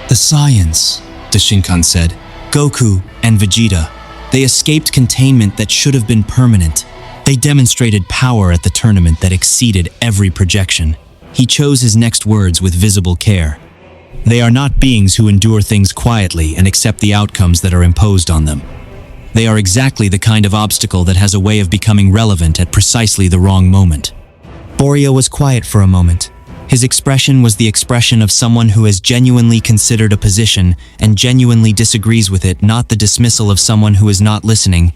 "The science," the Shinkan said. "Goku and Vegeta. They escaped containment that should have been permanent. They demonstrated power at the tournament that exceeded every projection." He chose his next words with visible care. "They are not beings who endure things quietly and accept the outcomes that are imposed on them. They are exactly the kind of obstacle that has a way of becoming relevant at precisely the wrong moment." Boria was quiet for a moment. His expression was the expression of someone who has genuinely considered a position and genuinely disagrees with it, not the dismissal of someone who is not listening,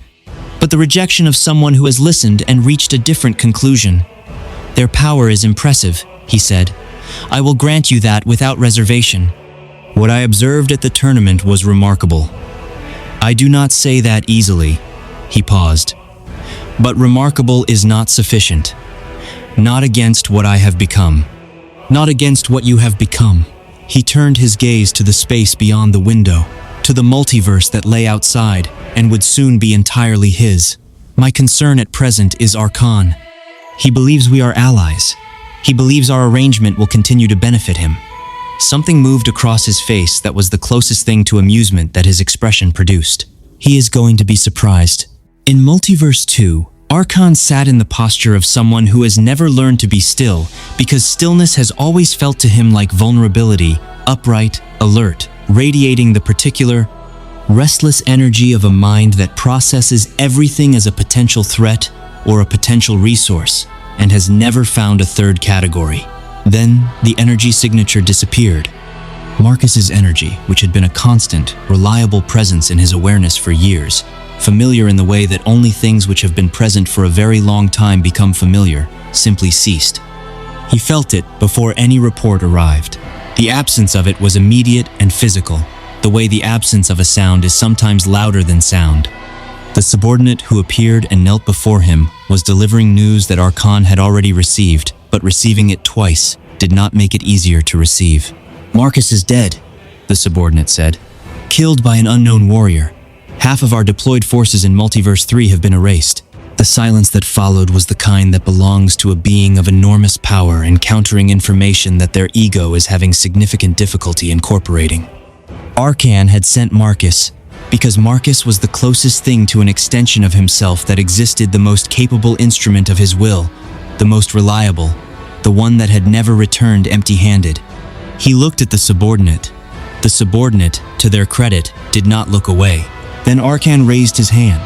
but the rejection of someone who has listened and reached a different conclusion. "Their power is impressive," he said. "I will grant you that without reservation. What I observed at the tournament was remarkable. I do not say that easily." He paused. "But remarkable is not sufficient. Not against what I have become. Not against what you have become." He turned his gaze to the space beyond the window, to the multiverse that lay outside and would soon be entirely his. "My concern at present is Archon. He believes we are allies. He believes our arrangement will continue to benefit him." Something moved across his face that was the closest thing to amusement that his expression produced. "He is going to be surprised." In Multiverse 2, Archon sat in the posture of someone who has never learned to be still, because stillness has always felt to him like vulnerability, upright, alert, radiating the particular, restless energy of a mind that processes everything as a potential threat or a potential resource, and has never found a third category. Then, the energy signature disappeared. Marcus's energy, which had been a constant, reliable presence in his awareness for years, familiar in the way that only things which have been present for a very long time become familiar, simply ceased. He felt it before any report arrived. The absence of it was immediate and physical, the way the absence of a sound is sometimes louder than sound. The subordinate who appeared and knelt before him was delivering news that Archon had already received, but receiving it twice did not make it easier to receive. "Marcus is dead," the subordinate said. "Killed by an unknown warrior. Half of our deployed forces in Multiverse 3 have been erased." The silence that followed was the kind that belongs to a being of enormous power encountering information that their ego is having significant difficulty incorporating. Archon had sent Marcus because Marcus was the closest thing to an extension of himself that existed, the most capable instrument of his will, the most reliable, the one that had never returned empty-handed. He looked at the subordinate. The subordinate, to their credit, did not look away. Then Arkan raised his hand,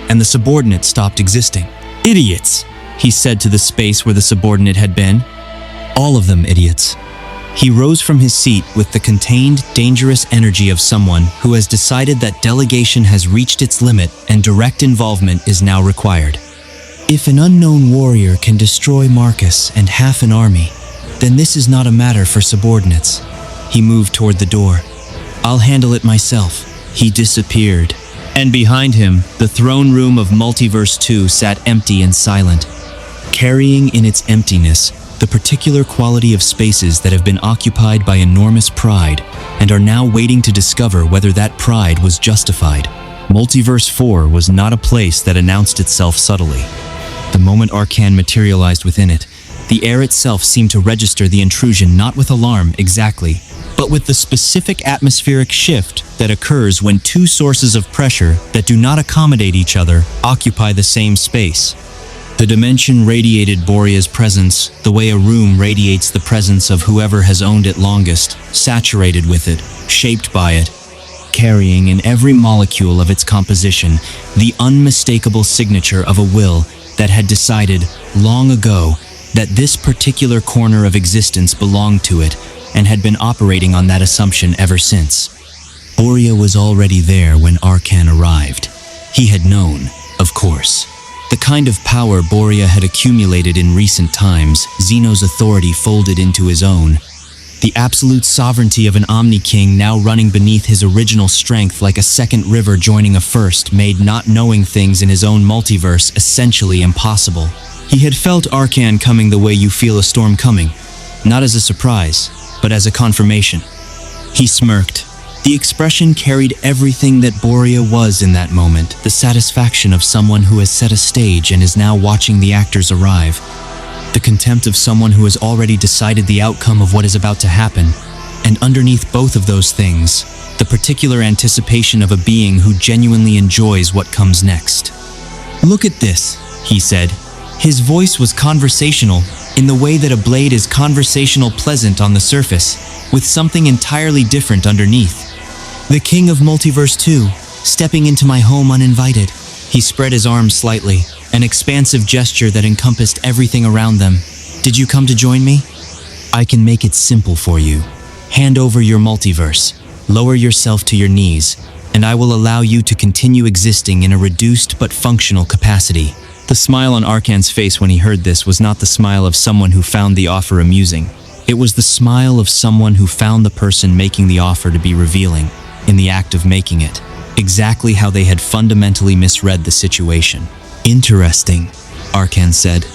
and the subordinate stopped existing. "Idiots," he said to the space where the subordinate had been. "All of them idiots." He rose from his seat with the contained, dangerous energy of someone who has decided that delegation has reached its limit and direct involvement is now required. "If an unknown warrior can destroy Marcus and half an army, then this is not a matter for subordinates." He moved toward the door. "I'll handle it myself." He disappeared. And behind him, the throne room of Multiverse 2 sat empty and silent, carrying in its emptiness the particular quality of spaces that have been occupied by enormous pride and are now waiting to discover whether that pride was justified. Multiverse 4 was not a place that announced itself subtly. The moment Arkan materialized within it, the air itself seemed to register the intrusion not with alarm exactly, but with the specific atmospheric shift that occurs when two sources of pressure that do not accommodate each other occupy the same space. The dimension radiated Boria's presence the way a room radiates the presence of whoever has owned it longest, saturated with it, shaped by it, carrying in every molecule of its composition the unmistakable signature of a will that had decided long ago that this particular corner of existence belonged to it and had been operating on that assumption ever since. Boria was already there when Arkan arrived. He had known, of course. The kind of power Boria had accumulated in recent times, Zeno's authority folded into his own. The absolute sovereignty of an Omni-King now running beneath his original strength like a second river joining a first made not knowing things in his own multiverse essentially impossible. He had felt Arkan coming the way you feel a storm coming, not as a surprise, but as a confirmation. He smirked. The expression carried everything that Boria was in that moment, the satisfaction of someone who has set a stage and is now watching the actors arrive. The contempt of someone who has already decided the outcome of what is about to happen. And underneath both of those things, the particular anticipation of a being who genuinely enjoys what comes next. "Look at this," he said. His voice was conversational, in the way that a blade is conversational pleasant on the surface, with something entirely different underneath. "The King of Multiverse 2, stepping into my home uninvited." He spread his arms slightly, an expansive gesture that encompassed everything around them. "Did you come to join me? I can make it simple for you. Hand over your multiverse, lower yourself to your knees, and I will allow you to continue existing in a reduced but functional capacity." The smile on Arkan's face when he heard this was not the smile of someone who found the offer amusing. It was the smile of someone who found the person making the offer to be revealing, in the act of making it, exactly how they had fundamentally misread the situation. "Interesting," Arkan said.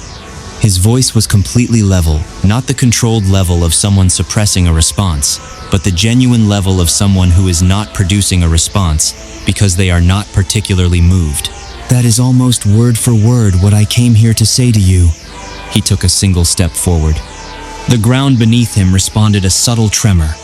His voice was completely level, not the controlled level of someone suppressing a response, but the genuine level of someone who is not producing a response because they are not particularly moved. "That is almost word for word what I came here to say to you." He took a single step forward. The ground beneath him responded a subtle tremor,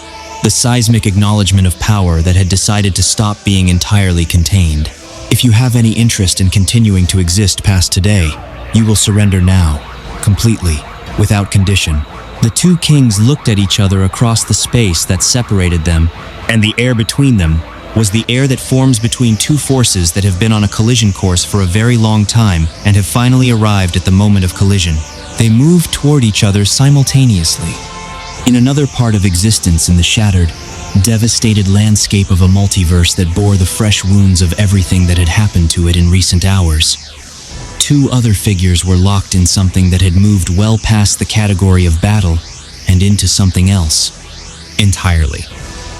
the seismic acknowledgement of power that had decided to stop being entirely contained. "If you have any interest in continuing to exist past today, you will surrender now, completely, without condition." The two kings looked at each other across the space that separated them, and the air between them was the air that forms between two forces that have been on a collision course for a very long time and have finally arrived at the moment of collision. They moved toward each other simultaneously. In another part of existence in the shattered, devastated landscape of a multiverse that bore the fresh wounds of everything that had happened to it in recent hours, two other figures were locked in something that had moved well past the category of battle and into something else entirely.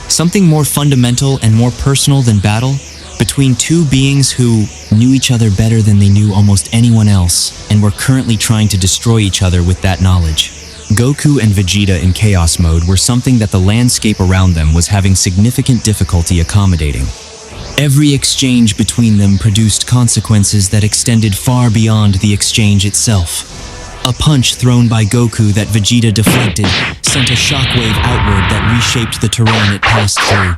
Something more fundamental and more personal than battle, between two beings who knew each other better than they knew almost anyone else and were currently trying to destroy each other with that knowledge. Goku and Vegeta in chaos mode were something that the landscape around them was having significant difficulty accommodating. Every exchange between them produced consequences that extended far beyond the exchange itself. A punch thrown by Goku that Vegeta deflected sent a shockwave outward that reshaped the terrain it passed through.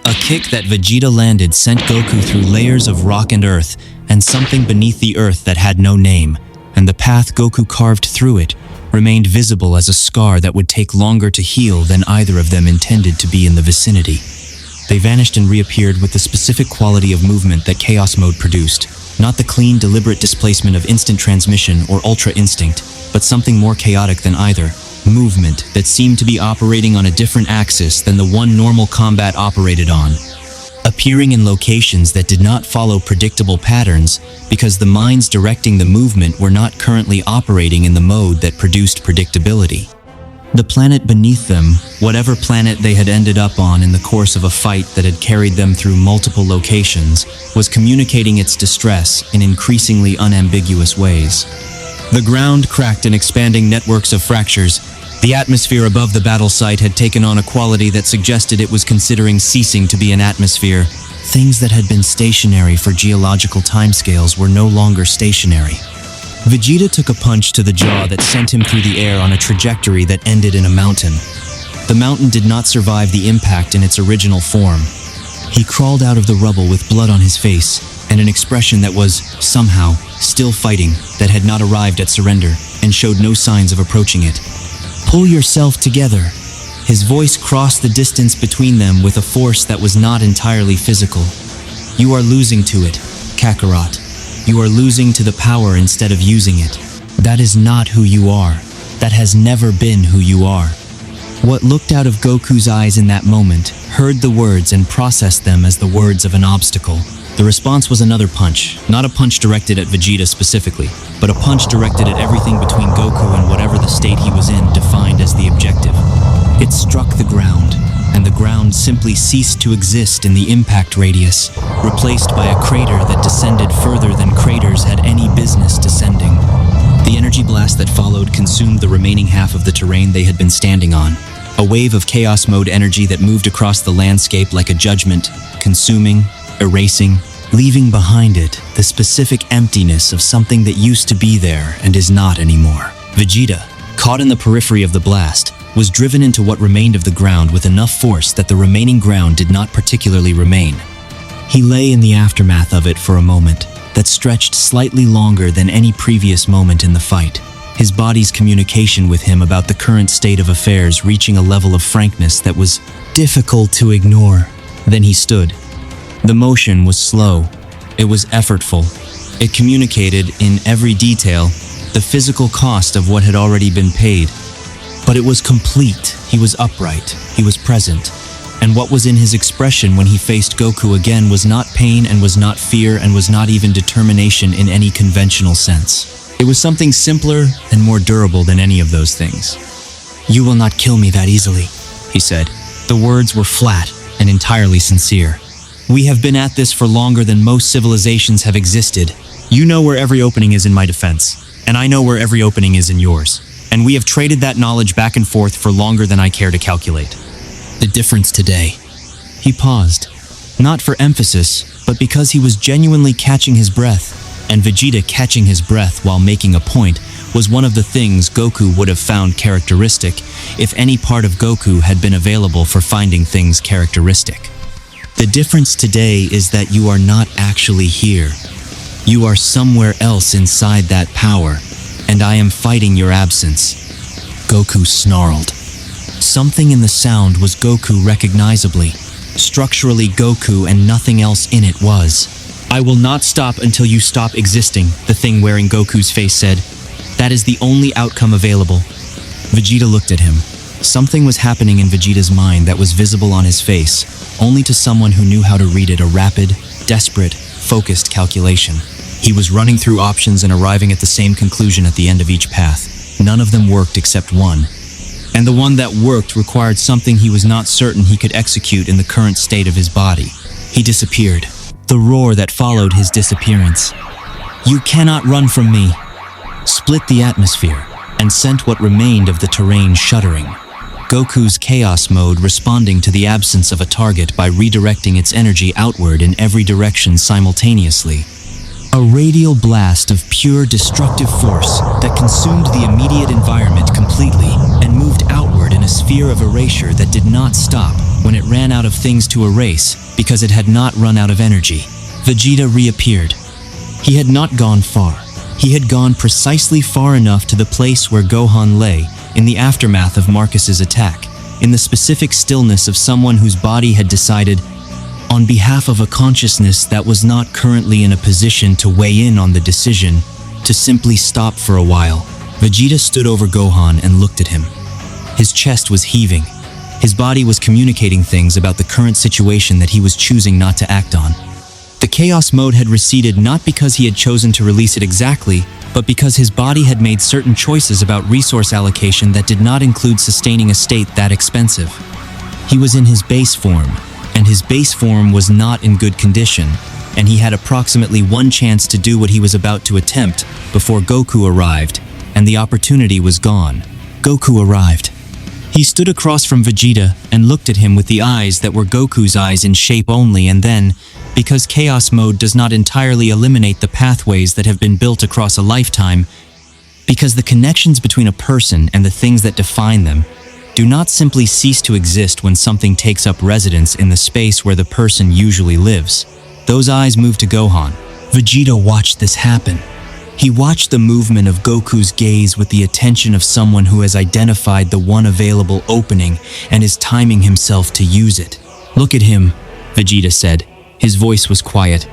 A kick that Vegeta landed sent Goku through layers of rock and earth and something beneath the earth that had no name, and the path Goku carved through it remained visible as a scar that would take longer to heal than either of them intended to be in the vicinity. They vanished and reappeared with the specific quality of movement that Chaos Mode produced, not the clean, deliberate displacement of instant transmission or ultra instinct, but something more chaotic than either, movement that seemed to be operating on a different axis than the one normal combat operated on, appearing in locations that did not follow predictable patterns because the minds directing the movement were not currently operating in the mode that produced predictability. The planet beneath them, whatever planet they had ended up on in the course of a fight that had carried them through multiple locations, was communicating its distress in increasingly unambiguous ways. The ground cracked in expanding networks of fractures. The atmosphere above the battle site had taken on a quality that suggested it was considering ceasing to be an atmosphere. Things that had been stationary for geological timescales were no longer stationary. Vegeta took a punch to the jaw that sent him through the air on a trajectory that ended in a mountain. The mountain did not survive the impact in its original form. He crawled out of the rubble with blood on his face and an expression that was, somehow, still fighting, that had not arrived at surrender and showed no signs of approaching it. "Pull yourself together." His voice crossed the distance between them with a force that was not entirely physical. "You are losing to it, Kakarot. You are losing to the power instead of using it. That is not who you are. That has never been who you are." What looked out of Goku's eyes in that moment heard the words and processed them as the words of an obstacle. The response was another punch, not a punch directed at Vegeta specifically, but a punch directed at everything between Goku and whatever the state he was in defined as the objective. It struck the ground, and the ground simply ceased to exist in the impact radius, replaced by a crater that descended further than craters had any business descending. The energy blast that followed consumed the remaining half of the terrain they had been standing on, a wave of chaos mode energy that moved across the landscape like a judgment, consuming, erasing, leaving behind it the specific emptiness of something that used to be there and is not anymore. Vegeta, caught in the periphery of the blast, was driven into what remained of the ground with enough force that the remaining ground did not particularly remain. He lay in the aftermath of it for a moment that stretched slightly longer than any previous moment in the fight, his body's communication with him about the current state of affairs reaching a level of frankness that was difficult to ignore. Then he stood. The motion was slow. It was effortful. It communicated, in every detail, the physical cost of what had already been paid. But it was complete. He was upright. He was present. And what was in his expression when he faced Goku again was not pain and was not fear and was not even determination in any conventional sense. It was something simpler and more durable than any of those things. "You will not kill me that easily," he said. The words were flat and entirely sincere. "We have been at this for longer than most civilizations have existed. You know where every opening is in my defense, and I know where every opening is in yours. And we have traded that knowledge back and forth for longer than I care to calculate. The difference today." He paused, not for emphasis, but because he was genuinely catching his breath, and Vegeta catching his breath while making a point was one of the things Goku would have found characteristic if any part of Goku had been available for finding things characteristic. The difference today is that you are not actually here. You are somewhere else inside that power, and I am fighting your absence. Goku snarled. Something in the sound was Goku recognizably. Structurally Goku and nothing else in it was. "I will not stop until you stop existing," the thing wearing Goku's face said. "That is the only outcome available." Vegeta looked at him. Something was happening in Vegeta's mind that was visible on his face, only to someone who knew how to read it, a rapid, desperate, focused calculation. He was running through options and arriving at the same conclusion at the end of each path. None of them worked except one. And the one that worked required something he was not certain he could execute in the current state of his body. He disappeared. The roar that followed his disappearance, "You cannot run from me," split the atmosphere and sent what remained of the terrain shuddering. Goku's chaos mode responding to the absence of a target by redirecting its energy outward in every direction simultaneously. A radial blast of pure destructive force that consumed the immediate environment completely and moved outward in a sphere of erasure that did not stop when it ran out of things to erase because it had not run out of energy. Vegeta reappeared. He had not gone far. He had gone precisely far enough to the place where Gohan lay, in the aftermath of Marcus's attack, in the specific stillness of someone whose body had decided, on behalf of a consciousness that was not currently in a position to weigh in on the decision, to simply stop for a while. Vegeta stood over Gohan and looked at him. His chest was heaving. His body was communicating things about the current situation that he was choosing not to act on. The chaos mode had receded not because he had chosen to release it exactly, but because his body had made certain choices about resource allocation that did not include sustaining a state that expensive. He was in his base form, and his base form was not in good condition, and he had approximately one chance to do what he was about to attempt before Goku arrived, and the opportunity was gone. Goku arrived. He stood across from Vegeta and looked at him with the eyes that were Goku's eyes in shape only, and then, because Chaos Mode does not entirely eliminate the pathways that have been built across a lifetime, because the connections between a person and the things that define them do not simply cease to exist when something takes up residence in the space where the person usually lives. Those eyes moved to Gohan. Vegeta watched this happen. He watched the movement of Goku's gaze with the attention of someone who has identified the one available opening and is timing himself to use it. "Look at him," Vegeta said. His voice was quiet,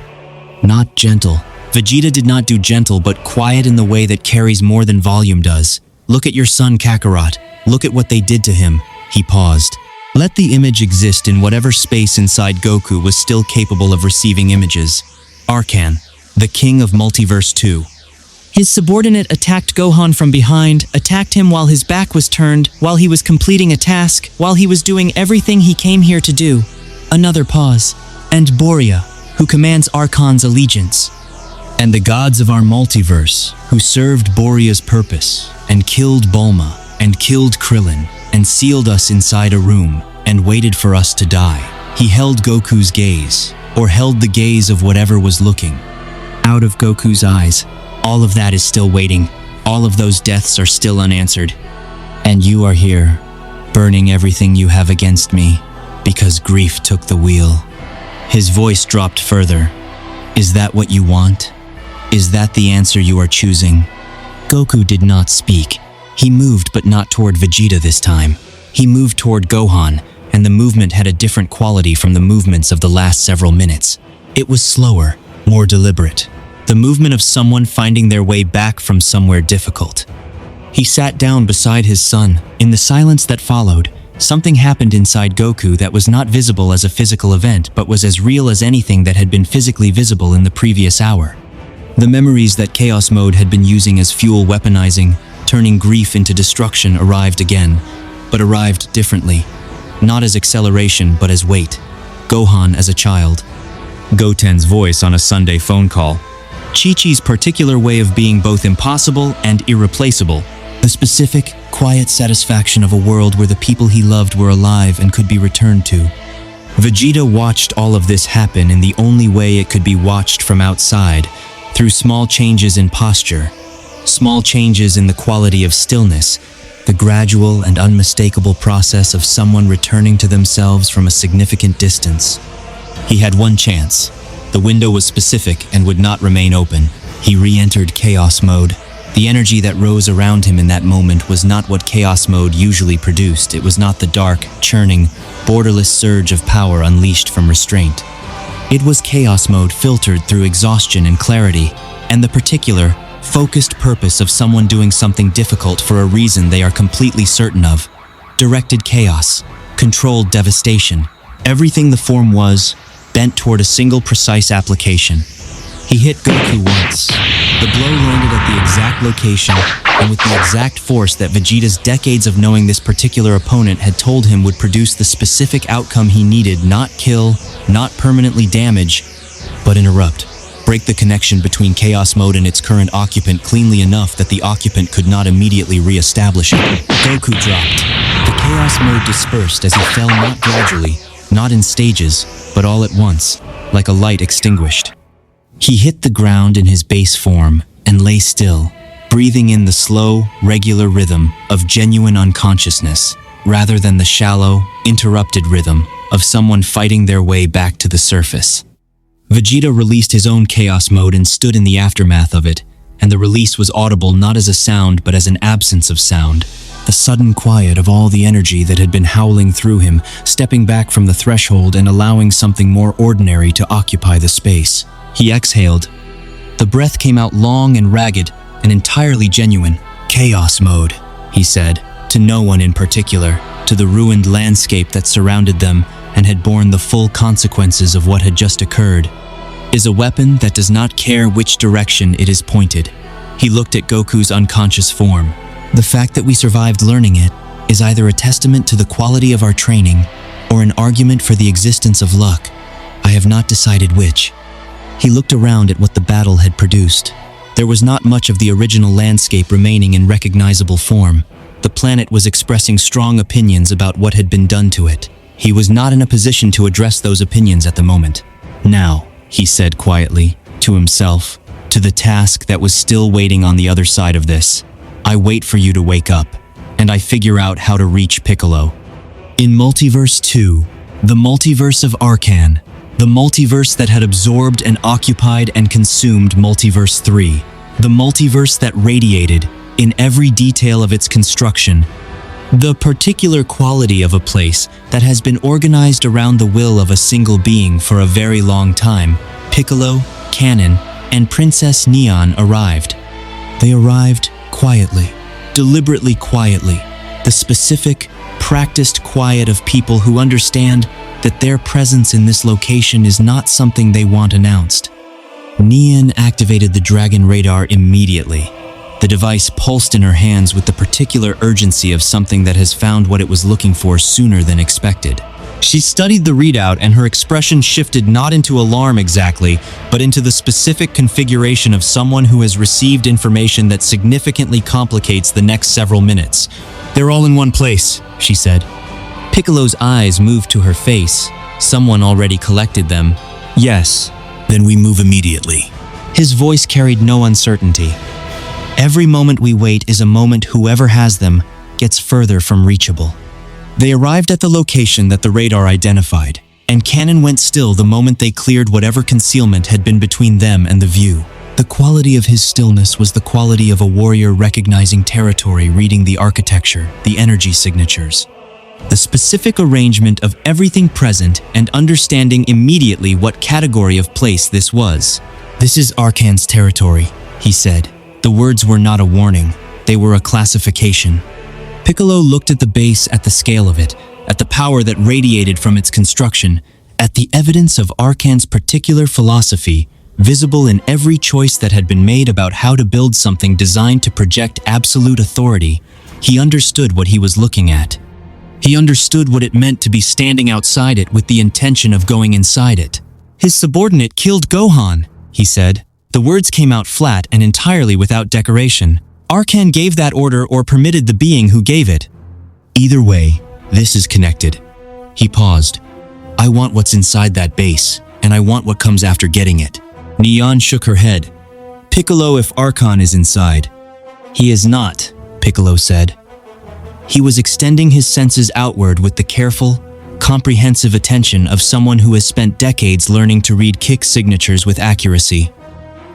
not gentle. Vegeta did not do gentle, but quiet in the way that carries more than volume does. "Look at your son Kakarot. Look at what they did to him." He paused. Let the image exist in whatever space inside Goku was still capable of receiving images. Arkan, the king of Multiverse 2. His subordinate attacked Gohan from behind, attacked him while his back was turned, while he was completing a task, while he was doing everything he came here to do. Another pause. And Boria, who commands Arkan's allegiance. And the gods of our multiverse, who served Boria's purpose, and killed Bulma, and killed Krillin, and sealed us inside a room, and waited for us to die. He held Goku's gaze, or held the gaze of whatever was looking. Out of Goku's eyes, all of that is still waiting. All of those deaths are still unanswered. And you are here, burning everything you have against me, because grief took the wheel. His voice dropped further. Is that what you want? Is that the answer you are choosing? Goku did not speak. He moved, but not toward Vegeta this time. He moved toward Gohan, and the movement had a different quality from the movements of the last several minutes. It was slower, more deliberate. The movement of someone finding their way back from somewhere difficult. He sat down beside his son. In the silence that followed, something happened inside Goku that was not visible as a physical event, but was as real as anything that had been physically visible in the previous hour. The memories that Chaos Mode had been using as fuel, weaponizing, turning grief into destruction, arrived again, but arrived differently. Not as acceleration, but as weight. Gohan as a child. Goten's voice on a Sunday phone call. Chi-Chi's particular way of being both impossible and irreplaceable. The specific, quiet satisfaction of a world where the people he loved were alive and could be returned to. Vegeta watched all of this happen in the only way it could be watched from outside, through small changes in posture, small changes in the quality of stillness, the gradual and unmistakable process of someone returning to themselves from a significant distance. He had one chance. The window was specific and would not remain open. He re-entered Chaos Mode. The energy that rose around him in that moment was not what Chaos Mode usually produced. It was not the dark, churning, borderless surge of power unleashed from restraint. It was Chaos Mode filtered through exhaustion and clarity, and the particular, focused purpose of someone doing something difficult for a reason they are completely certain of. Directed chaos, controlled devastation. Everything the form was, bent toward a single precise application. He hit Goku once. The blow landed at the exact location, and with the exact force that Vegeta's decades of knowing this particular opponent had told him would produce the specific outcome he needed, not kill, not permanently damage, but interrupt. Break the connection between Chaos Mode and its current occupant cleanly enough that the occupant could not immediately re-establish it. Goku dropped. The Chaos Mode dispersed as he fell, not gradually, not in stages, but all at once, like a light extinguished. He hit the ground in his base form and lay still, breathing in the slow, regular rhythm of genuine unconsciousness, rather than the shallow, interrupted rhythm of someone fighting their way back to the surface. Vegeta released his own Chaos Mode and stood in the aftermath of it, and the release was audible not as a sound but as an absence of sound. The sudden quiet of all the energy that had been howling through him, stepping back from the threshold and allowing something more ordinary to occupy the space. He exhaled. The breath came out long and ragged and entirely genuine. "Chaos mode," he said, to no one in particular, to the ruined landscape that surrounded them and had borne the full consequences of what had just occurred. "Is a weapon that does not care which direction it is pointed." He looked at Goku's unconscious form. "The fact that we survived learning it is either a testament to the quality of our training or an argument for the existence of luck. I have not decided which." He looked around at what the battle had produced. There was not much of the original landscape remaining in recognizable form. The planet was expressing strong opinions about what had been done to it. He was not in a position to address those opinions at the moment. "Now," he said quietly, to himself, to the task that was still waiting on the other side of this. "I wait for you to wake up, and I figure out how to reach Piccolo." In Multiverse 2, the multiverse of Arcan, the multiverse that had absorbed and occupied and consumed Multiverse 3, the multiverse that radiated, in every detail of its construction, the particular quality of a place that has been organized around the will of a single being for a very long time, Piccolo, Kanon, and Princess Neon arrived. They arrived quietly, deliberately quietly, the specific, practiced quiet of people who understand that their presence in this location is not something they want announced. Neon activated the Dragon radar immediately. The device pulsed in her hands with the particular urgency of something that has found what it was looking for sooner than expected. She studied the readout and her expression shifted not into alarm exactly, but into the specific configuration of someone who has received information that significantly complicates the next several minutes. "They're all in one place," she said. Piccolo's eyes moved to her face. Someone already collected them. "Yes." "Then we move immediately." His voice carried no uncertainty. "Every moment we wait is a moment whoever has them gets further from reachable." They arrived at the location that the radar identified, and Kanon went still the moment they cleared whatever concealment had been between them and the view. The quality of his stillness was the quality of a warrior recognizing territory, reading the architecture, the energy signatures, the specific arrangement of everything present, and understanding immediately what category of place this was. "This is Arcan's territory," he said. The words were not a warning, they were a classification. Piccolo looked at the base, at the scale of it, at the power that radiated from its construction, at the evidence of Arcan's particular philosophy, visible in every choice that had been made about how to build something designed to project absolute authority. He understood what he was looking at. He understood what it meant to be standing outside it with the intention of going inside it. "His subordinate killed Gohan," he said. The words came out flat and entirely without decoration. Arcan gave that order or permitted the being who gave it. "Either way, this is connected." He paused. "I want what's inside that base, and I want what comes after getting it." Neon shook her head. "Piccolo, if Arcan is inside." "He is not," Piccolo said. He was extending his senses outward with the careful, comprehensive attention of someone who has spent decades learning to read kick signatures with accuracy.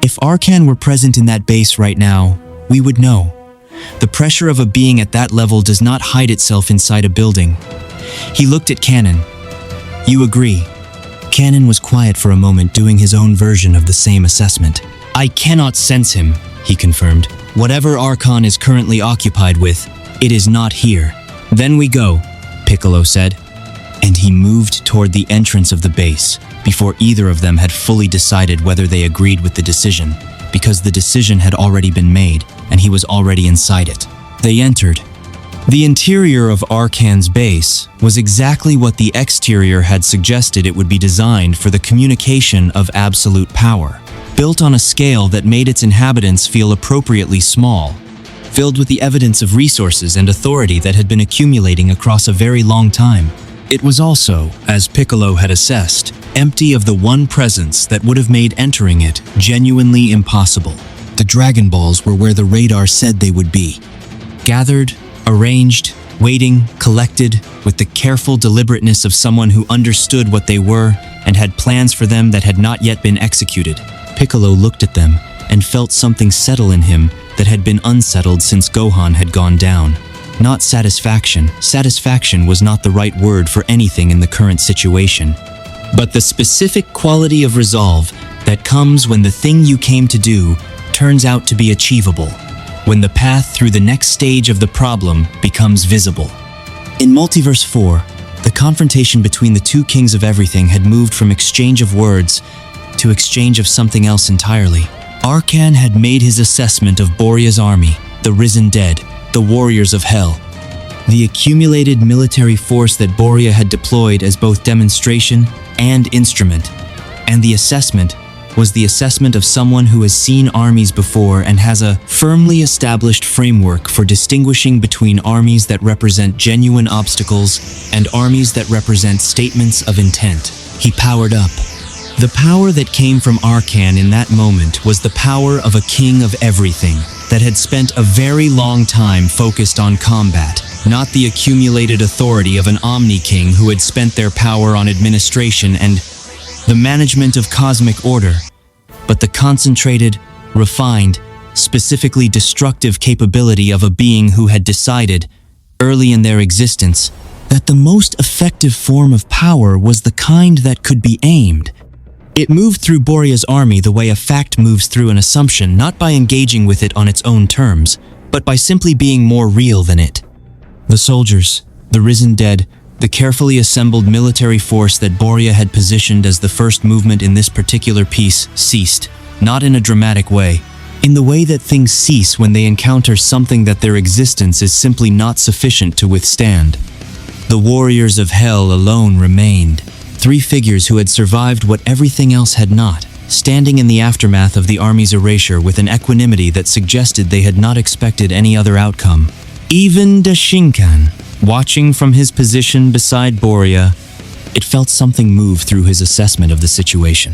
"If Arcan were present in that base right now, we would know. The pressure of a being at that level does not hide itself inside a building." He looked at Kanon. "You agree?" Kanon was quiet for a moment, doing his own version of the same assessment. "I cannot sense him," he confirmed. "Whatever Arcan is currently occupied with, it is not here." "Then we go," Piccolo said. And he moved toward the entrance of the base, before either of them had fully decided whether they agreed with the decision, because the decision had already been made, and he was already inside it. They entered. The interior of Arcan's base was exactly what the exterior had suggested it would be designed for the communication of absolute power, built on a scale that made its inhabitants feel appropriately small, filled with the evidence of resources and authority that had been accumulating across a very long time. It was also, as Piccolo had assessed, empty of the one presence that would have made entering it genuinely impossible. The Dragon Balls were where the radar said they would be. Gathered, arranged, waiting, collected, with the careful deliberateness of someone who understood what they were and had plans for them that had not yet been executed. Piccolo looked at them, and felt something settle in him that had been unsettled since Gohan had gone down. Not satisfaction. Satisfaction was not the right word for anything in the current situation. But the specific quality of resolve that comes when the thing you came to do turns out to be achievable, when the path through the next stage of the problem becomes visible. In Multiverse 4, the confrontation between the two kings of everything had moved from exchange of words to exchange of something else entirely. Arkan had made his assessment of Boria's army, the risen dead, the warriors of hell. The accumulated military force that Boria had deployed as both demonstration and instrument. And the assessment was the assessment of someone who has seen armies before and has a firmly established framework for distinguishing between armies that represent genuine obstacles and armies that represent statements of intent. He powered up. The power that came from Arkan in that moment was the power of a king of everything that had spent a very long time focused on combat, not the accumulated authority of an Omni-King who had spent their power on administration and the management of cosmic order, but the concentrated, refined, specifically destructive capability of a being who had decided, early in their existence, that the most effective form of power was the kind that could be aimed. It moved through Boria's army the way a fact moves through an assumption, not by engaging with it on its own terms, but by simply being more real than it. The soldiers, the risen dead, the carefully assembled military force that Boria had positioned as the first movement in this particular piece ceased, not in a dramatic way, in the way that things cease when they encounter something that their existence is simply not sufficient to withstand. The warriors of hell alone remained, three figures who had survived what everything else had not, standing in the aftermath of the army's erasure with an equanimity that suggested they had not expected any other outcome. Even Dashinkan, watching from his position beside Boria, it felt something move through his assessment of the situation.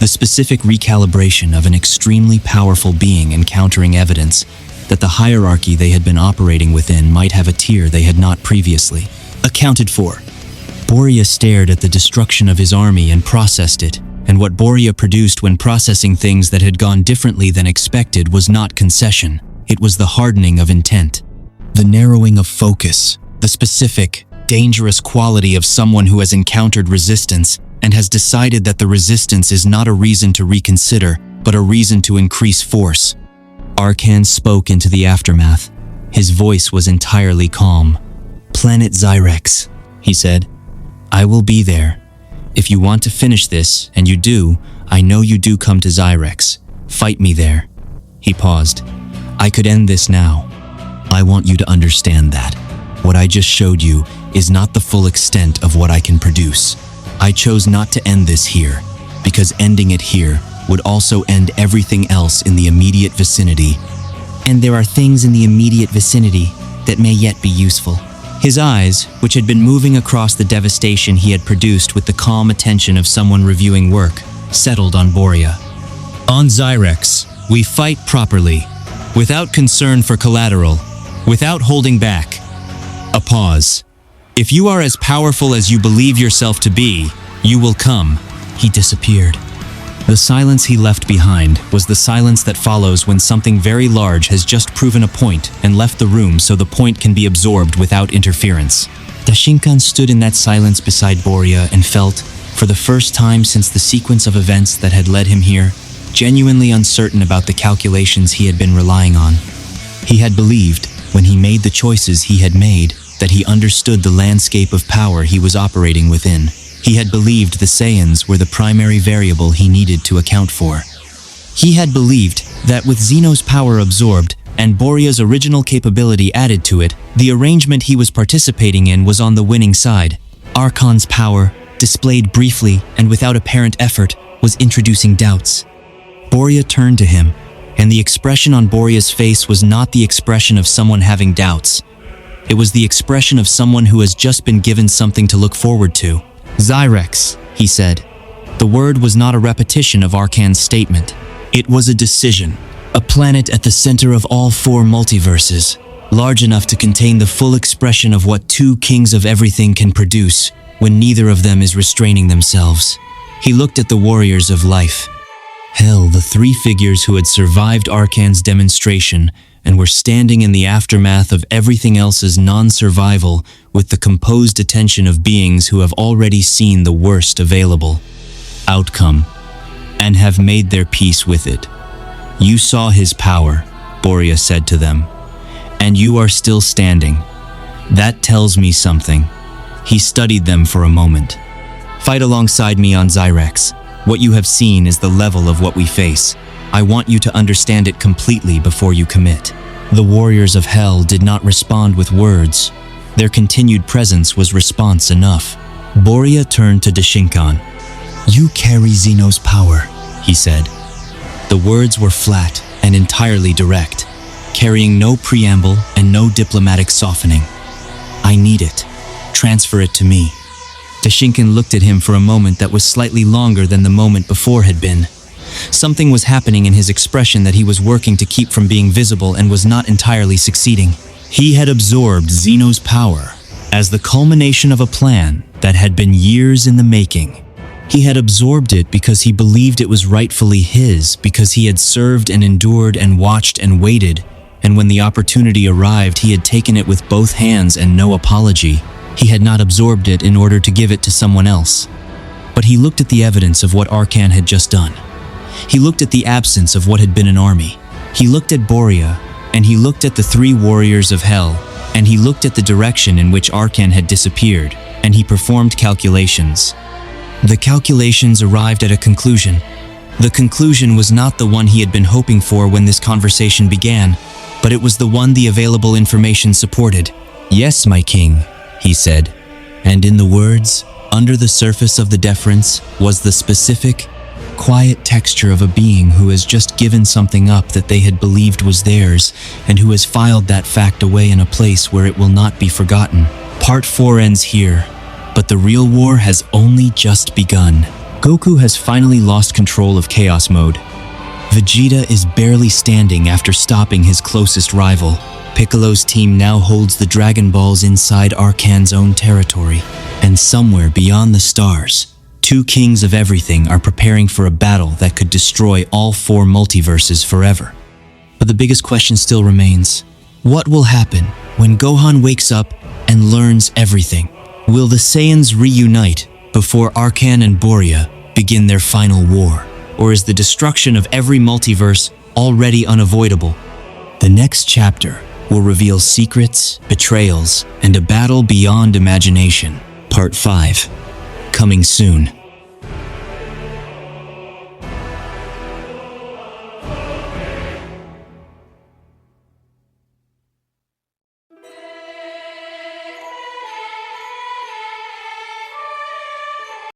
The specific recalibration of an extremely powerful being encountering evidence that the hierarchy they had been operating within might have a tier they had not previously accounted for. Boria stared at the destruction of his army and processed it, and what Boria produced when processing things that had gone differently than expected was not concession, it was the hardening of intent. The narrowing of focus, the specific, dangerous quality of someone who has encountered resistance and has decided that the resistance is not a reason to reconsider, but a reason to increase force. Arkan spoke into the aftermath. His voice was entirely calm. "Planet Zyrex," he said. "I will be there. If you want to finish this, and you do, I know you do come to Zyrex. Fight me there." He paused. "I could end this now. I want you to understand that. What I just showed you is not the full extent of what I can produce. I chose not to end this here, because ending it here would also end everything else in the immediate vicinity. And there are things in the immediate vicinity that may yet be useful." His eyes, which had been moving across the devastation he had produced with the calm attention of someone reviewing work, settled on Boria. "On Zyrex, we fight properly, without concern for collateral, without holding back." A pause. "If you are as powerful as you believe yourself to be, you will come." He disappeared. The silence he left behind was the silence that follows when something very large has just proven a point and left the room so the point can be absorbed without interference. Dashinkan stood in that silence beside Boria and felt, for the first time since the sequence of events that had led him here, genuinely uncertain about the calculations he had been relying on. He had believed, when he made the choices he had made, that he understood the landscape of power he was operating within. He had believed the Saiyans were the primary variable he needed to account for. He had believed that with Zeno's power absorbed and Boria's original capability added to it, the arrangement he was participating in was on the winning side. Arkan's power, displayed briefly and without apparent effort, was introducing doubts. Boria turned to him, and the expression on Boria's face was not the expression of someone having doubts. It was the expression of someone who has just been given something to look forward to. "Zyrex," he said. The word was not a repetition of Arkan's statement. It was a decision. A planet at the center of all four multiverses, large enough to contain the full expression of what two kings of everything can produce when neither of them is restraining themselves. He looked at the warriors of life. Hell, the three figures who had survived Arcan's demonstration and were standing in the aftermath of everything else's non-survival with the composed attention of beings who have already seen the worst available outcome and have made their peace with it. You saw his power, Boria said to them, and you are still standing. That tells me something. He studied them for a moment. Fight alongside me on Zyrex. What you have seen is the level of what we face. I want you to understand it completely before you commit. The warriors of Hell did not respond with words. Their continued presence was response enough. Boria turned to Dashinkan. You carry Xeno's power, he said. The words were flat and entirely direct, carrying no preamble and no diplomatic softening. I need it. Transfer it to me. Dashinkan looked at him for a moment that was slightly longer than the moment before had been. Something was happening in his expression that he was working to keep from being visible and was not entirely succeeding. He had absorbed Xeno's power as the culmination of a plan that had been years in the making. He had absorbed it because he believed it was rightfully his, because he had served and endured and watched and waited, and when the opportunity arrived, he had taken it with both hands and no apology. He had not absorbed it in order to give it to someone else. But he looked at the evidence of what Arcan had just done. He looked at the absence of what had been an army. He looked at Boria, and he looked at the three warriors of Hell, and he looked at the direction in which Arcan had disappeared, and he performed calculations. The calculations arrived at a conclusion. The conclusion was not the one he had been hoping for when this conversation began, but it was the one the available information supported. Yes, my king, he said, and in the words, under the surface of the deference, was the specific, quiet texture of a being who has just given something up that they had believed was theirs, and who has filed that fact away in a place where it will not be forgotten. Part 4 ends here, but the real war has only just begun. Goku has finally lost control of Chaos Mode. Vegeta is barely standing after stopping his closest rival. Piccolo's team now holds the Dragon Balls inside Arcan's own territory, and somewhere beyond the stars, two kings of everything are preparing for a battle that could destroy all four multiverses forever. But the biggest question still remains. What will happen when Gohan wakes up and learns everything? Will the Saiyans reunite before Arcan and Boria begin their final war? Or is the destruction of every multiverse already unavoidable? The next chapter will reveal secrets, betrayals, and a battle beyond imagination. Part 5, coming soon.